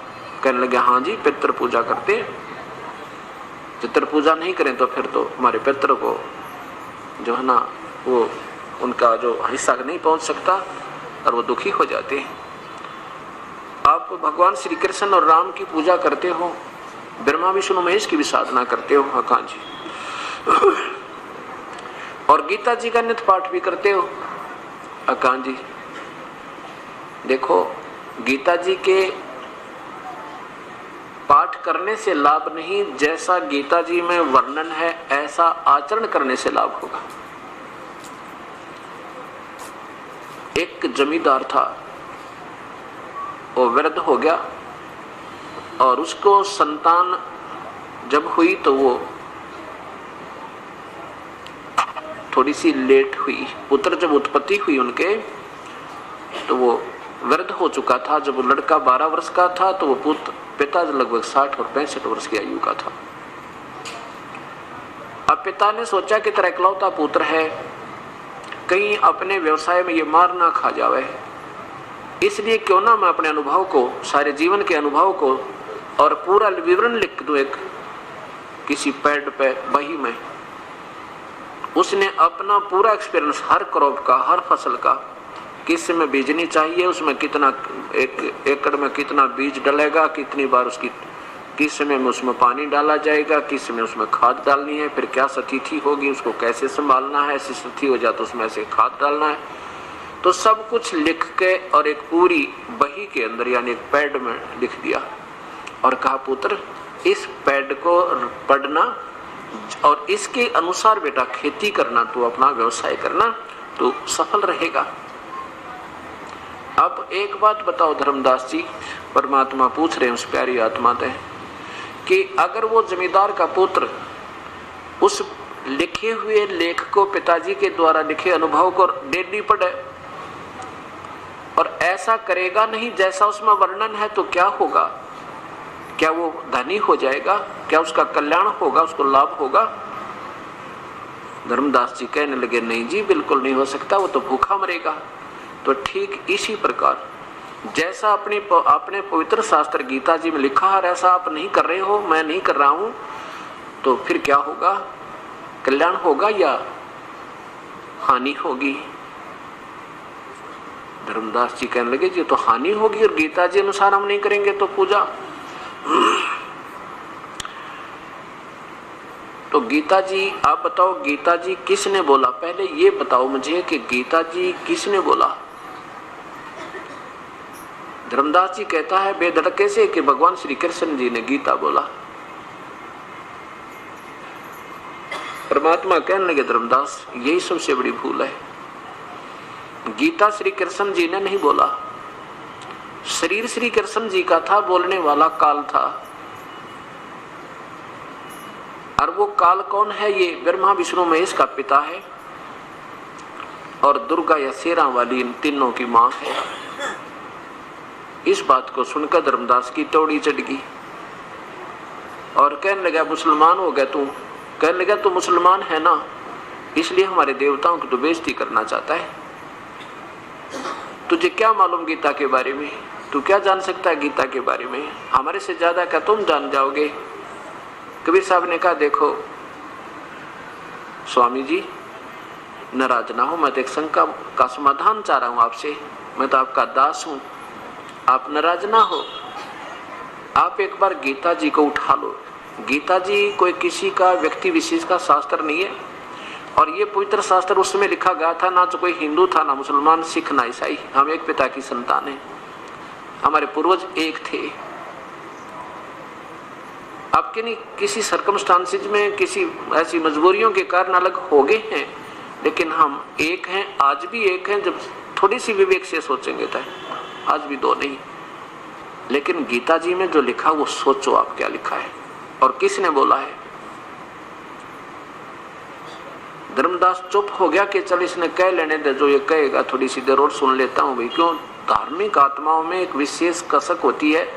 कहने लगे, हाँ जी पितृ पूजा करते हैं। पितृ पूजा नहीं करें तो फिर तो हमारे पितृ को जो है ना, वो उनका जो हिस्सा नहीं पहुंच सकता और वो दुखी हो जाते हैं। आप भगवान श्री कृष्ण और राम की पूजा करते हो, ब्रह्मा विष्णु महेश की भी साधना करते हो, हाँ जी, और गीता जी का नित्य पाठ भी करते हो, हाँ जी। देखो, गीता जी के पाठ करने से लाभ नहीं, जैसा गीता जी में वर्णन है ऐसा आचरण करने से लाभ होगा। एक जमींदार था, वो वृद्ध हो गया और उसको संतान जब हुई तो वो थोड़ी सी लेट हुई। पुत्र जब उत्पत्ति हुई उनके तो वो वृद्ध हो चुका था। जब वो लड़का 12 वर्ष का था तो वो पिता लगभग 60 और 65 वर्ष की आयु का था। अब पिता ने सोचा कि तेरा इकलौता पुत्र है, कहीं अपने व्यवसाय में ये मार ना खा जावे, इसलिए क्यों ना मैं अपने अनुभव को, सारे जीवन के अनुभव को और पूरा विवरण लिख दूं एक किसी पैड पे, बही में। उसने अपना पूरा एक्सपीरियंस, हर क्रॉप का, हर फसल का, किस में बीजनी चाहिए, उसमें कितना, एक एकड़ में कितना बीज डलेगा, कितनी बार उसकी, किस समय में उसमें पानी डाला जाएगा, किस समय उसमें खाद डालनी है, फिर क्या स्थिति होगी, उसको कैसे संभालना है, ऐसी स्थिति हो जाए तो उसमें ऐसे खाद डालना है, तो सब कुछ लिख के और एक पूरी बही के अंदर यानी एक पैड में लिख दिया और कहा, पुत्र इस पैड को पढ़ना और इसके अनुसार बेटा खेती करना, तो अपना व्यवसाय करना, तो सफल रहेगा। अब एक बात बताओ धर्मदास जी, परमात्मा पूछ रहे हैं उस प्यारी आत्मा से कि अगर वो जमींदार का पुत्र उस लिखे हुए लेख को, पिताजी के द्वारा लिखे अनुभव को डेली पढ़े और ऐसा करेगा नहीं जैसा उसमें वर्णन है, तो क्या होगा? क्या वो धनी हो जाएगा? क्या उसका कल्याण होगा, उसको लाभ होगा? धर्मदास जी कहने लगे, नहीं जी बिल्कुल नहीं हो सकता, वो तो भूखा मरेगा। तो ठीक इसी प्रकार जैसा अपने पवित्र शास्त्र गीता जी में लिखा है ऐसा आप नहीं कर रहे हो, मैं नहीं कर रहा हूं, तो फिर क्या होगा? कल्याण होगा या हानि होगी? धर्मदास जी कहने लगे, जी तो हानि होगी, और गीता जी अनुसार हम नहीं करेंगे तो पूजा। तो गीता जी, आप बताओ गीता जी किसने बोला? पहले ये बताओ मुझे कि गीता जी किसने बोला? धर्मदास जी कहता है बेधड़के से कि भगवान श्री कृष्ण जी ने गीता बोला। परमात्मा कहने लगे, धर्मदास यही सबसे बड़ी भूल है, गीता श्री कृष्ण जी ने नहीं बोला, शरीर श्री कृष्ण जी का था, बोलने वाला काल था। और वो काल कौन है? ये ब्रह्मा विष्णु महेश का पिता है और दुर्गा या शेरा वाली इन तीनों की मां है। इस बात को सुनकर धर्मदास की तौड़ी चढ़ गई और कहने लगा, मुसलमान हो गया तू? कहने लगा, तू मुसलमान है ना, इसलिए हमारे देवताओं की तो बेइज्जती करना चाहता है, तुझे क्या मालूम गीता के बारे में? तू क्या जान सकता है गीता के बारे में, हमारे से ज्यादा क्या तुम जान जाओगे। कबीर साहब ने कहा देखो स्वामी जी नाराज ना हो, मैं तो एक शंका का समाधान चाह रहा हूं आपसे, मैं तो आपका दास हूं, आप नाराज ना हो। आप एक बार गीता जी को उठा लो। गीता जी कोई किसी का व्यक्ति विशेष का शास्त्र नहीं है, और ये पवित्र शास्त्र उस समय लिखा गया था, ना तो कोई हिंदू था, ना मुसलमान, सिख, ना ईसाई, हम एक पिता की संतान हैं, हमारे पूर्वज एक थे। आपके नहीं किसी सर्कमस्टांसिस में किसी ऐसी मजबूरियों के कारण अलग हो गए हैं, लेकिन हम एक हैं, आज भी एक हैं। जब थोड़ी सी विवेक से सोचेंगे तो आज भी दो नहीं। लेकिन गीता जी में जो लिखा वो सोचो आप क्या लिखा है और किसने बोला है। धर्मदास चुप हो गया कि चल इसने कह लेने दे, जो ये कहेगा थोड़ी सी देर और सुन लेता हूं भाई। क्यों, धार्मिक आत्माओं में एक विशेष कसक होती है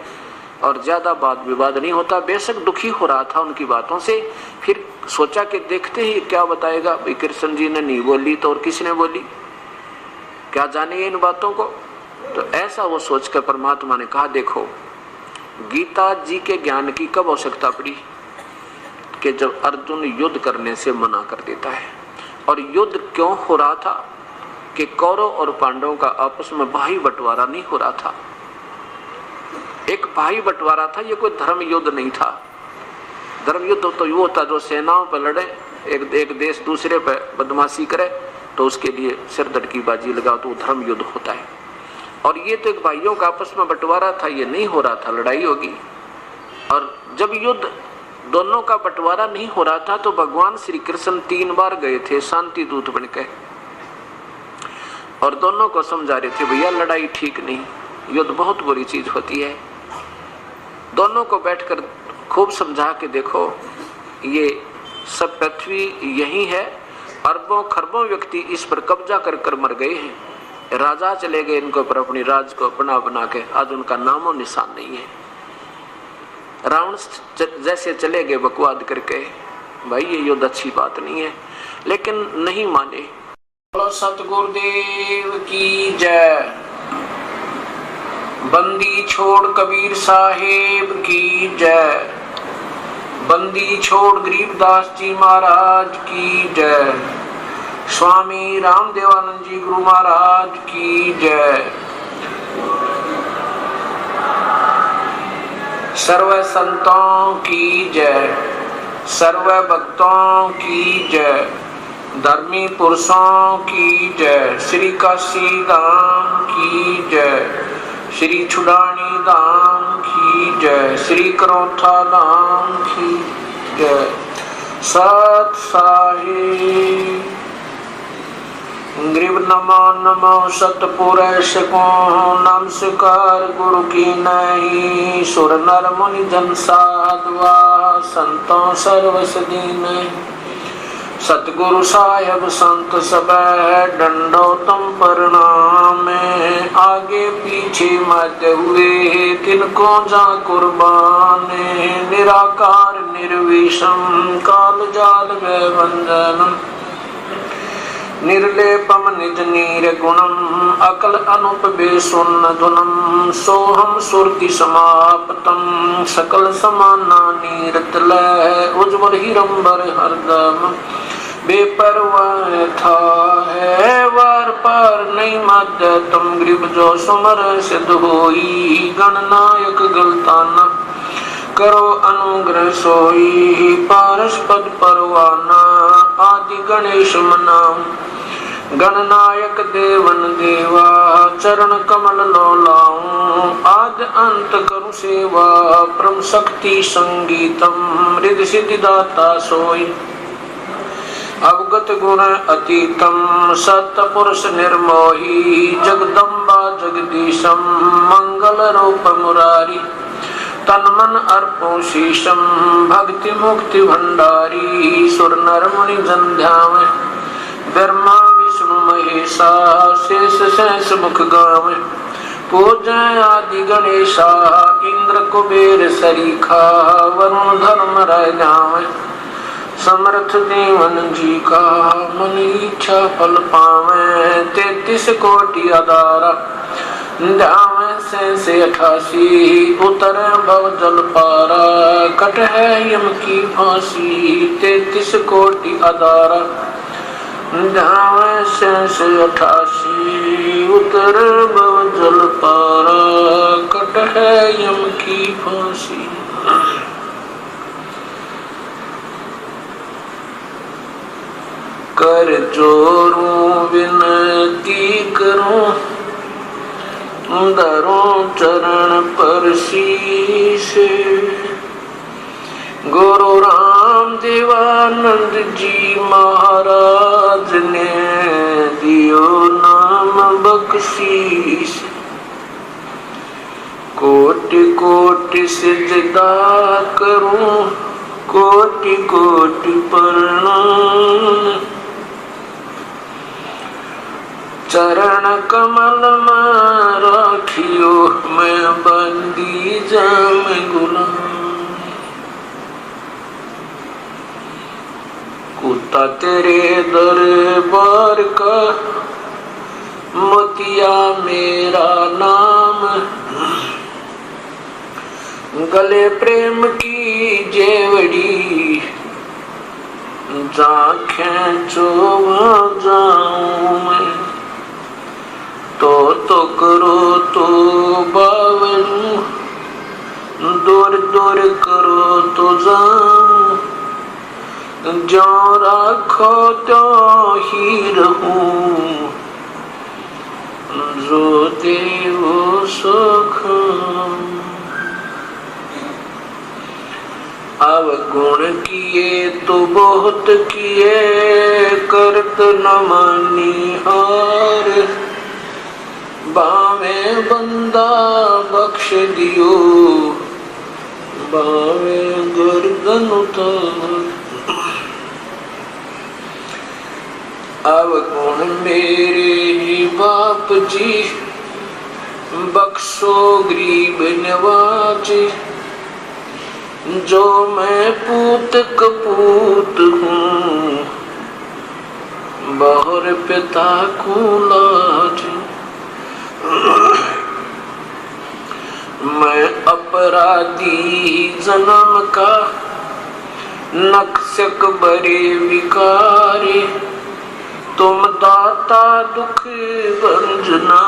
और ज्यादा वाद विवाद नहीं होता। बेशक दुखी हो रहा था उनकी बातों से, फिर सोचा कि देखते ही क्या बताएगा भाई। कृष्ण जी ने नहीं बोली तो और किसने बोली, क्या जाने इन बातों को। तो ऐसा वो सोचकर परमात्मा ने कहा देखो गीता जी के ज्ञान की कब आवश्यकता पड़ी कि जब अर्जुन युद्ध करने से मना कर देता है। और युद्ध क्यों हो रहा था कि कौरव और पांडवों का आपस में भाई बंटवारा नहीं हो रहा था। एक भाई बंटवारा था, ये कोई धर्म युद्ध नहीं था। धर्म युद्ध तो वो होता जो सेनाओं पर लड़े, एक देश दूसरे पर बदमाशी करे तो उसके लिए सिरदर्द की बाजी लगाओ, तो वो धर्म युद्ध होता है। और ये तो एक भाइयों का आपस में बंटवारा था, ये नहीं हो रहा था लड़ाई होगी। और जब युद्ध दोनों का बंटवारा नहीं हो रहा था तो भगवान श्री कृष्ण 3 बार गए थे शांति दूत बनकर, और दोनों को समझा रहे थे भैया लड़ाई ठीक नहीं, युद्ध बहुत बुरी चीज होती है। दोनों को बैठकर खूब समझा के देखो ये सब पृथ्वी यही है, अरबों खरबों व्यक्ति इस पर कब्जा कर कर मर गए हैं, राजा चले गए इनको पर अपनी राज को बना बना के, आज उनका नामो निशान नहीं है। रावण जैसे चले गए बकवाद करके, भाई ये युद्ध अच्छी बात नहीं है, लेकिन नहीं माने। बोलो सतगुरुदेव की जय। बंदी छोड़ कबीर साहेब की जय। बंदी छोड़ गरीबदास जी महाराज की जय। स्वामी रामदेवानंद जी गुरु महाराज की जय। सर्व संतों की जय, सर्व भक्तों की जय, धर्मी पुरुषों की जय, श्री काशी धाम की जय, श्री छुड़ानी धाम की जय, श्री करोथा धाम की जय। सत साहिब ग्रीव नमो नमो सतपुरुष को नमस्कार गुरु की नहीं। सुर नर मुनि जन साधुआ संतों सर्वस दीन। सतगुरु साहेब संत सब डंडो तुम प्रणाम। आगे पीछे मत हुए तिनको जा कुर्बान। निराकार निर्विषम काल जाल व वंदन। निर्लेपम निज नीर गुणम अकल अनुप बेसुन धुनम। सोहम सुरति समाप्तम सकल समाना नीरतल। उज्ज्वल हिरंबर हरदम बेपरवाह था है वार पार नहीं मद। तुम ग्रीब जो सुमर सिद्ध होई गणनायक गलताना। करो अनुग्रह सोई पारस पद परवाना। आदि गणेश मनाम गणनायक देवन देवा। चरण कमल लो लाऊं आद अंत करूं सेवा। परम शक्ति संगीतम रिद्धि सिद्धि दाता सोई। अवगत गुण अतीतम सत पुरुष निर्मोही। जगदम्बा जगदीशम मंगल रूप मुरारी। तन मन अर्पो शीशम भक्ति मुक्ति भंडारी। सुर नर मुनि जन ध्यान ब्रह्मा विष्णु महेशा। शेष शेष मुख गावे पूजय आदि गणेशा। इंद्र कुबेर सरीखा वरुण धर्म राय जावे। समर्थ देवन जी का मन इच्छा फल पावे। 33 कोटि अदारा ध्यावे से 88 उतर भव जल पारा, कट है यम की फांसी 33 कोटि अदारा। जावे से 88 उतर भव जल पारा, कट है यम की फांसी। कर जोरूं विनती करूं, धरूं चरण पर शीश। गुरु राम देवानंद जी महाराज ने दियो नाम बख्शीश। कोटि कोटि सिजदा करूं, कोटि कोटि प्रणाम। चरण कमल में राखियो, मैं बंदी जाम गुलाम। कुत्ता तेरे दरबार का, मोतिया मेरा नाम। गले प्रेम की जेवड़ी, जा खेचो वहाँ जाऊं मैं। तो करो तो बावलू, दूर दूर करो तो जाऊं। जो राखो तो ही रहूं, जो देवो सो खाऊं। अवगुण किए तो बहुत किए, करत न मानी हार। बावे बंदा बख्श दियो, बावे गर्दन उतार। अवगुण मेरे ही बाप जी, बख्शो गरीब नवाज। जो मैं पूत कपूत हूँ, बहुर पिता को लाज। मैं अपराधी जन्म का, नक्शक बरे विकारे। तुम दाता दुख भंजना,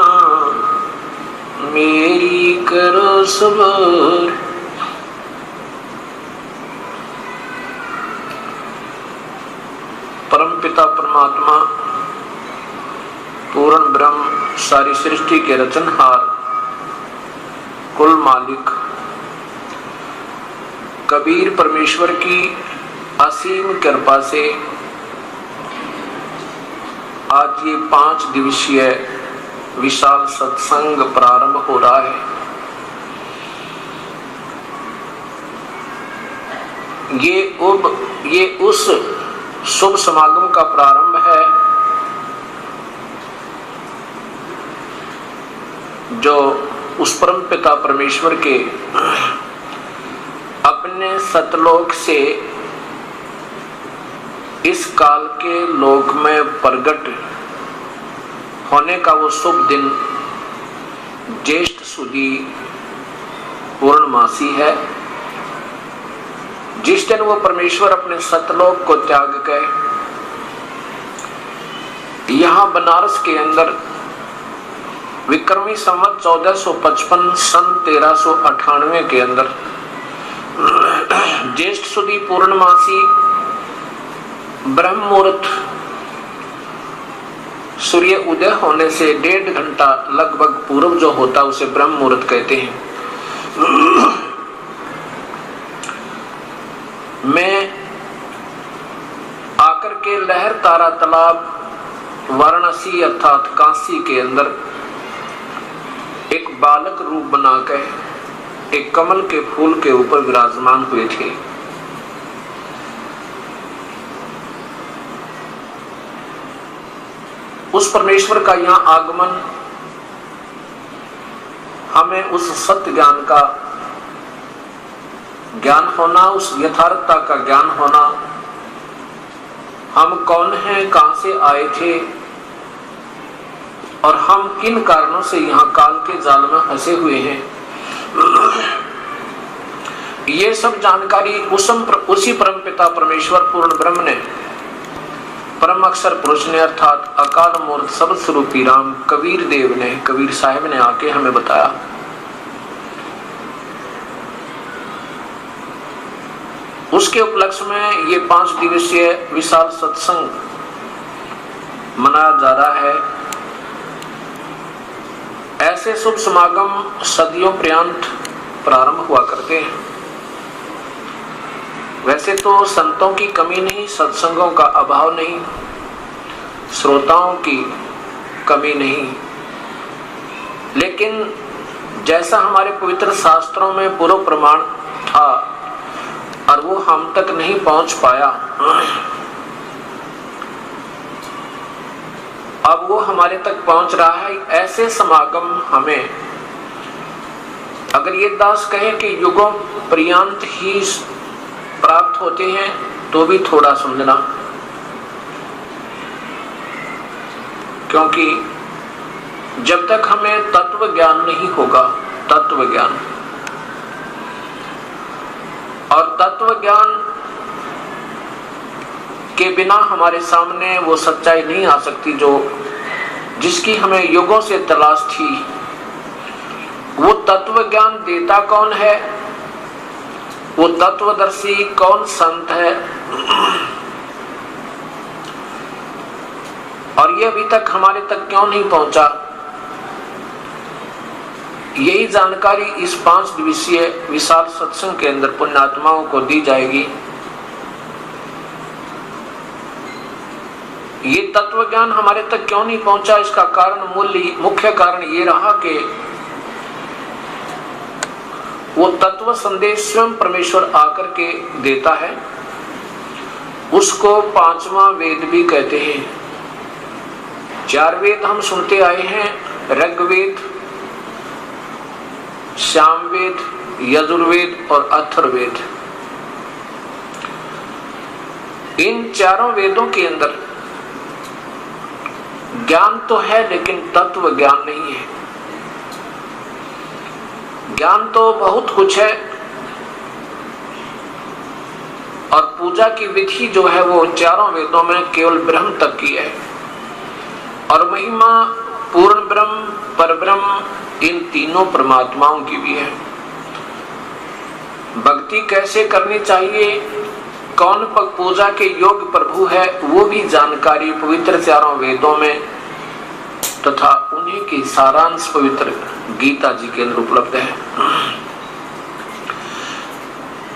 मेरी करो सवार। परमपिता परमात्मा पूर्ण ब्रह्म, सारी सृष्टि के रचनहार, कुल मालिक कबीर परमेश्वर की असीम कृपा से आज ये 5 दिवसीय विशाल सत्संग प्रारंभ हो रहा है। ये उस शुभ समागम का प्रारंभ है जो उस परम पिता परमेश्वर के अपने सतलोक से इस काल के लोक में प्रकट होने का वो शुभ दिन ज्येष्ठ सुदी पूर्णमासी है, जिस दिन वो परमेश्वर अपने सतलोक को त्याग कर यहाँ बनारस के अंदर विक्रमी संवत 1455 सन 1398 के अंदर ज्येष्ठ सुदी पूर्णमासी ब्रह्म मुहूर्त सूर्य उदय होने से 1.5 घंटा लगभग पूर्व जो होता उसे ब्रह्म मुहूर्त कहते हैं। मैं आकर के लहर तारा तालाब वाराणसी अर्थात काशी के अंदर एक बालक रूप बनाकर एक कमल के फूल के ऊपर विराजमान हुए थे। उस परमेश्वर का यहाँ आगमन हमें उस सत्य ज्ञान का ज्ञान होना, उस यथार्थता का ज्ञान होना, हम कौन हैं, कहां से आए थे, और हम किन कारणों से यहाँ काल के जाल में फंसे हुए हैं, ये सब जानकारी उसी परमपिता परमेश्वर पूर्ण ब्रह्म ने, परम अक्षर पुरुष ने, अर्थात अकाल मूर्त सब स्वरूपी राम कबीर देव ने, कबीर साहिब ने आके हमें बताया। उसके उपलक्ष्य में ये 5 दिवसीय विशाल सत्संग मनाया जा रहा है। ऐसे शुभ समागम सदियों पर्यंत प्रारंभ हुआ करते हैं। वैसे तो संतों की कमी नहीं, सत्संगों का अभाव नहीं, श्रोताओं की कमी नहीं, लेकिन जैसा हमारे पवित्र शास्त्रों में पूर्व प्रमाण था और वो हम तक नहीं पहुंच पाया, अब वो हमारे तक पहुंच रहा है। ऐसे समागम हमें, अगर ये दास कहे कि युगों पर्यंत ही प्राप्त होते हैं, तो भी थोड़ा समझना, क्योंकि जब तक हमें तत्व ज्ञान नहीं होगा, तत्व ज्ञान, और तत्व ज्ञान के बिना हमारे सामने वो सच्चाई नहीं आ सकती जो जिसकी हमें युगों से तलाश थी। वो तत्व ज्ञान देता कौन है, वो तत्वदर्शी कौन संत है, और ये अभी तक हमारे तक क्यों नहीं पहुंचा, यही जानकारी इस 5 दिवसीय विशाल सत्संग के अंदर पुण्यात्माओं को दी जाएगी। ये तत्व ज्ञान हमारे तक क्यों नहीं पहुंचा, इसका कारण, मुख्य कारण ये रहा कि वो तत्व संदेश स्वयं परमेश्वर आकर के देता है। उसको 5वां वेद भी कहते हैं। 4 वेद हम सुनते आए हैं, ऋग्वेद, सामवेद, यजुर्वेद और अथर्ववेद। इन चारों वेदों के अंदर ज्ञान तो है, लेकिन तत्व ज्ञान नहीं है। ज्ञान तो बहुत कुछ है, और पूजा की विधि जो है वो चारों वेदों में केवल ब्रह्म तक की है, और महिमा पूर्ण ब्रह्म, परब्रह्म, इन तीनों परमात्माओं की भी है। भक्ति कैसे करनी चाहिए, कौन पूजा के योग्य प्रभु है, वो भी जानकारी पवित्र चारों वेदों में तथा उन्हीं की सारांश पवित्र गीता जी के अंदर उपलब्ध है।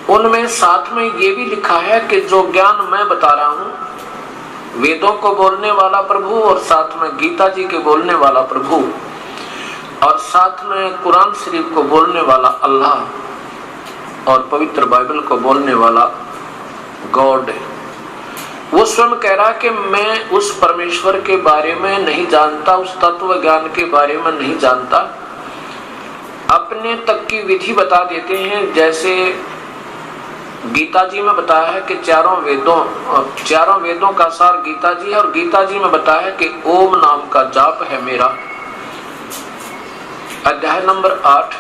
उनमें साथ में ये भी लिखा है कि जो ज्ञान मैं बता रहा हूं, वेदों को बोलने वाला प्रभु, और साथ में गीता जी के बोलने वाला प्रभु, और साथ में कुरान शरीफ को बोलने वाला अल्लाह, और पवित्र बाइबल को बोलने वाला गॉड है। वो स्वयं कह रहा कि मैं उस परमेश्वर के बारे में नहीं जानता, उस तत्व ज्ञान के बारे में नहीं जानता। अपने तक की विधि बता देते हैं, जैसे गीता जी में बताया है कि चारों वेदों का सार गीता जी है, और गीता जी में बताया है कि ओम नाम का जाप है मेरा। अध्याय नंबर 8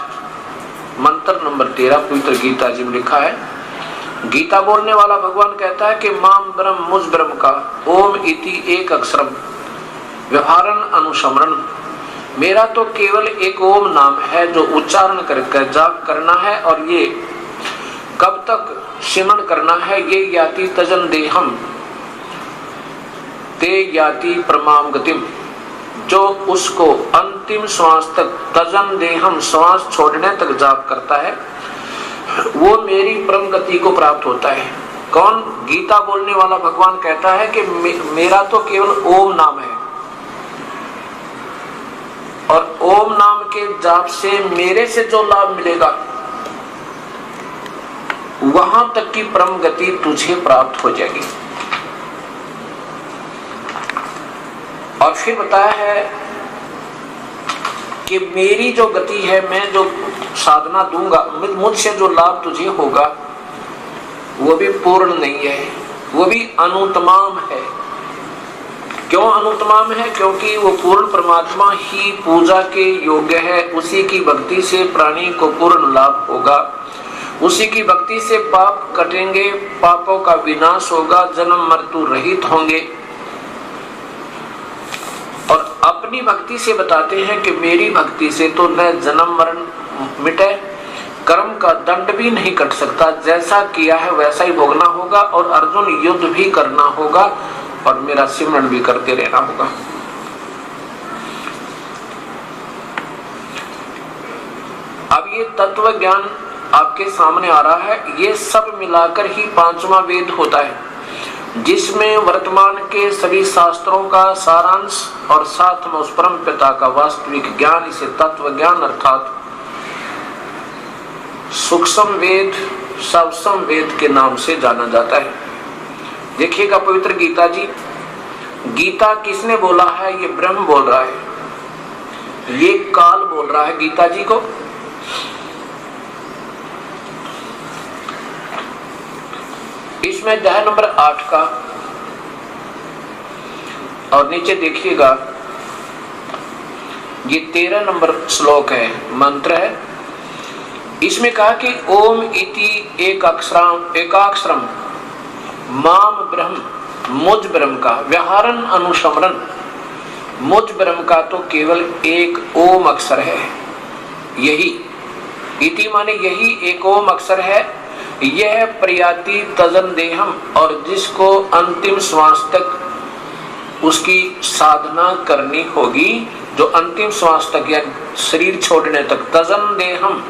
मंत्र नंबर 13 पवित्र गीता जी में लिखा है। गीता बोलने वाला भगवान कहता है कि माम ब्रह्म मुझ ब्रह्म का ओम इति एक अक्षरम व्यवहारन अनुस्मरण, मेरा तो केवल एक ओम नाम है जो उच्चारण करके जाप करना है, और ये कब तक सिमरण करना है, ये याति तजन देहम ते याति परमाम गतिम, जो उसको अंतिम श्वास तक, तजन देहम श्वास छोड़ने तक जाप करता है, वो मेरी परम गति को प्राप्त होता है। कौन? गीता बोलने वाला भगवान कहता है कि मेरा तो केवल ओम नाम है, और ओम नाम के जाप से मेरे से जो लाभ मिलेगा, वहां तक की परम गति तुझे प्राप्त हो जाएगी। और फिर बताया है कि मेरी जो गति है, मैं जो साधना दूंगा, मुझसे जो लाभ तुझे होगा, वो भी पूर्ण नहीं है, वो भी अनुतमाम है। क्यों अनुत्तमाम है? क्योंकि वो पूर्ण परमात्मा ही पूजा के योग्य है। उसी की भक्ति से प्राणी को पूर्ण लाभ होगा, उसी की भक्ति से पाप कटेंगे, पापों का विनाश होगा, जन्म मृत्यु रहित होंगे। और अपनी भक्ति से बताते हैं कि मेरी भक्ति से तो न जन्म मरण मिटे, कर्म का दंड भी नहीं कट सकता, जैसा किया है वैसा ही भोगना होगा, और अर्जुन युद्ध भी करना होगा और मेरा सिमरण भी करते रहना होगा। अब ये तत्व ज्ञान आपके सामने आ रहा है। ये सब मिलाकर ही पांचवा वेद होता है, जिसमें वर्तमान के सभी शास्त्रों का सारांश और साथ में उस परम पिता का वास्तविक ज्ञान, इसे तत्व ज्ञान अर्थात सूक्ष्म वेद, सबसम वेद के नाम से जाना जाता है। देखिएगा पवित्र गीता जी, गीता किसने बोला है? ये ब्रह्म बोल रहा है, ये काल बोल रहा है गीता जी को। इसमें अध्याय नंबर 8 का, और नीचे देखिएगा ये 13 नंबर श्लोक है, मंत्र है। इसमें कहा कि ओम इति एकाक्षरम माम ब्रह्म, मुझ ब्रह्म का व्याहरण अनुसमरण, मुझ ब्रह्म का तो केवल एक ओम अक्षर है। यही इति माने यही एक ओम अक्षर है। यह प्रयाति तजन देहम, और जिसको अंतिम श्वास तक उसकी साधना करनी होगी, जो अंतिम श्वास तक या शरीर छोड़ने तक, तजन देहम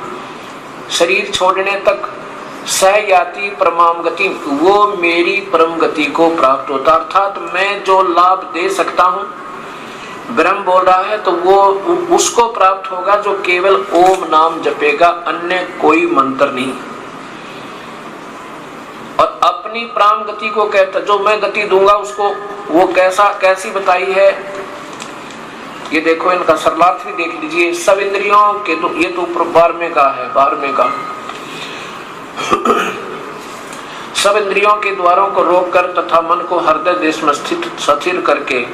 शरीर छोड़ने तक, सहयाति परमाम गति, वो मेरी परम गति को प्राप्त होता। अर्थात मैं जो लाभ दे सकता हूँ, ब्रह्म बोल रहा है, तो वो उसको प्राप्त होगा जो केवल ओम नाम जपेगा, अन्य कोई मंत्र नहीं। और अपनी प्राण गति को कहता, जो मैं गति दूंगा उसको, वो कैसी बताई है? ये देखो, इनका सरलार्थ भी देख लीजिए। सब इंद्रियों के तो ये तो 12वें का है, 12वें का। सब इंद्रियों के द्वारों को रोककर तथा मन को हृदय देश में स्थिर करके,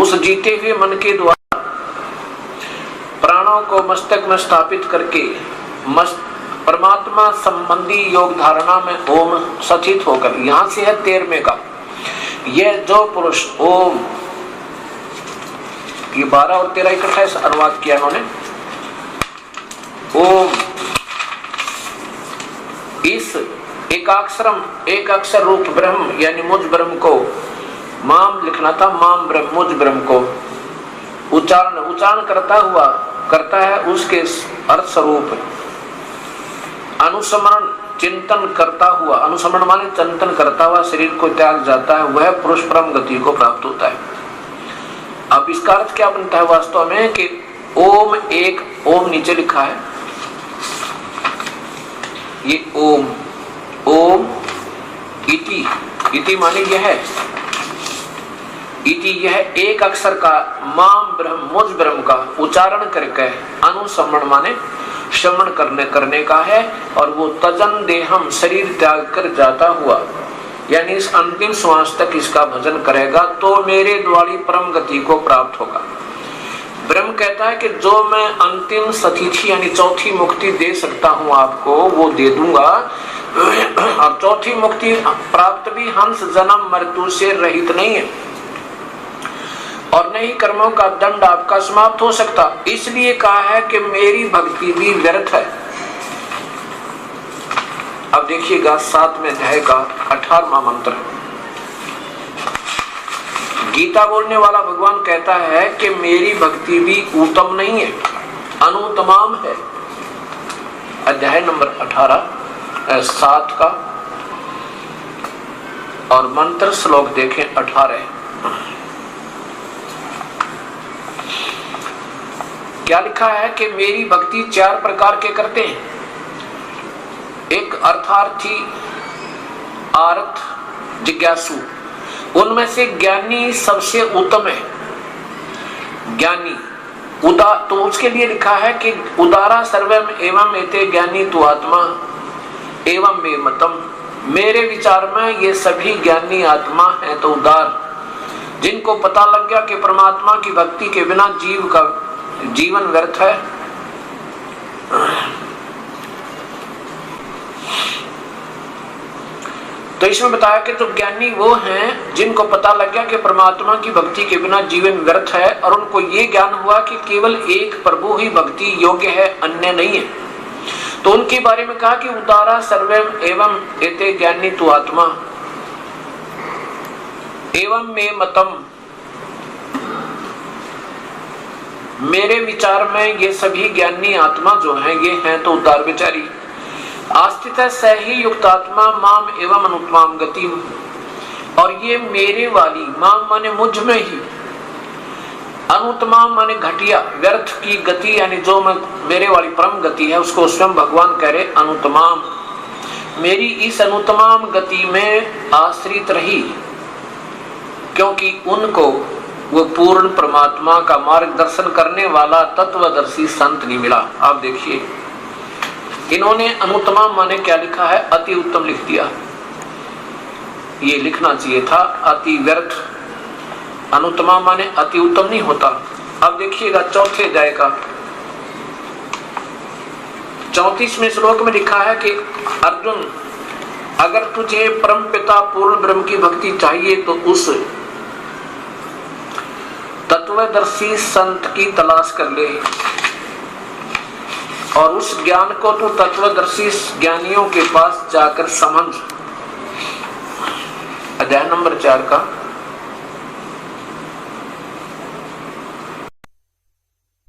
उस जीते हुए मन के द्वारा प्राणों को मस्तक में स्थापित करके परमात्मा संबंधी योग धारणा में ओम सचित होकर, यहां से है 13वें का। यह जो पुरुष ओम, ये 12 और 13 इकट्ठा अनुवाद किया इन्होंने। ओम, इस एकाक्षरम, एक अक्षर रूप ब्रह्म यानी मुझ ब्रह्म को, माम लिखना था, माम ब्रह्म, मुझ ब्रह्म को उच्चारण करता है उसके अर्थ स्वरूप अनुस्मरण चिंतन करता हुआ, अनुस्मरण माने चिंतन करता हुआ शरीर को त्याग जाता है, वह पुरुष परम गति को प्राप्त होता है। अब इसका अर्थ क्या बनता है वास्तव में कि ओम, एक ओम नीचे लिखा है, ये ओम, ओम इति, इति माने यह, इति यह एक अक्षर का माम ब्रह्म, मुझ ब्रह्म का उच्चारण करके, अनुसमण माने श्रवण करने का है, और वो तजन देहम शरीर त्याग कर जाता हुआ, यानी इस अंतिम श्वास तक इसका भजन करेगा तो मेरे द्वारी परम गति को प्राप्त होगा। ब्रह्म कहता है कि जो मैं अंतिम सतीथि यानी चौथी मुक्ति दे सकता हूं आपको, वो दे दूंगा। और चौथी मुक्ति प्राप्त भी हंस जन्म मृत्यु से रहित नहीं है, और नहीं कर्मों का दंड आपका समाप्त हो सकता। इसलिए कहा है कि मेरी भक्ति भी व्यर्थ है। अब देखिएगा 7वें अध्याय का 18वां मंत्र। गीता बोलने वाला भगवान कहता है कि मेरी भक्ति भी उत्तम नहीं है, अनुत्तमाम है। अध्याय नंबर 7 का, और मंत्र श्लोक देखें 18। क्या लिखा है कि मेरी भक्ति 4 प्रकार के करते हैं। एक अर्थार्थी, आर्थ, जिज्ञासु। उनमें से ज्ञानी सबसे उत्तम है। ज्ञानी तो उसके लिए लिखा है कि उदारा सर्वम एवं एते ज्ञानी तु आत्मा एवं मे मतम। मेरे विचार में ये सभी ज्ञानी आत्मा है तो उदार, जिनको पता लग गया कि परमात्मा की भक्ति के बिना जीव का जीवन व्यर्थ है, तो इसमें बताया कि तो ज्ञानी वो हैं जिनको पता लग गया कि परमात्मा की भक्ति के बिना जीवन व्यर्थ है, और उनको ये ज्ञान हुआ कि केवल एक प्रभु ही भक्ति योग्य है, अन्य नहीं है। तो उनके बारे में कहा कि उदारा सर्वे एवं एते ज्ञानी तु आत्मा एवं मे मतम, मेरे विचार में ये सभी ज्ञानी आत्मा जो हैं ये हैं तो उदार विचारी। आस्थित स ही युक्त आत्मा माम एवं अनुत्माम गति, और ये मेरे वाली, माम माने मुझ में ही, अनुत्माम माने घटिया व्यर्थ की गति, यानी जो मेरे वाली परम गति है उसको स्वयं भगवान कह रहे अनुत्माम, मेरी इस अनुत्माम गति में आश्रित रही, क्योंकि उनको वो पूर्ण परमात्मा का मार्गदर्शन करने वाला तत्वदर्शी संत नहीं मिला। आप देखिए इन्होंने अनुत्तम माने क्या लिखा है, अति उत्तम लिख दिया। ये लिखना चाहिए था अति व्यर्थ, अनुत्तम माने अति उत्तम नहीं होता। अब देखिएगा चौथे अध्याय का 34वें श्लोक में लिखा है कि अर्जुन, अगर तुझे परम पिता पूर्ण ब्रह्म की भक्ति चाहिए तो उस तत्वदर्शी संत की तलाश कर ले, और उस ज्ञान को तू तत्वदर्शी ज्ञानियों के पास जाकर समझ। अध्याय नंबर 4 का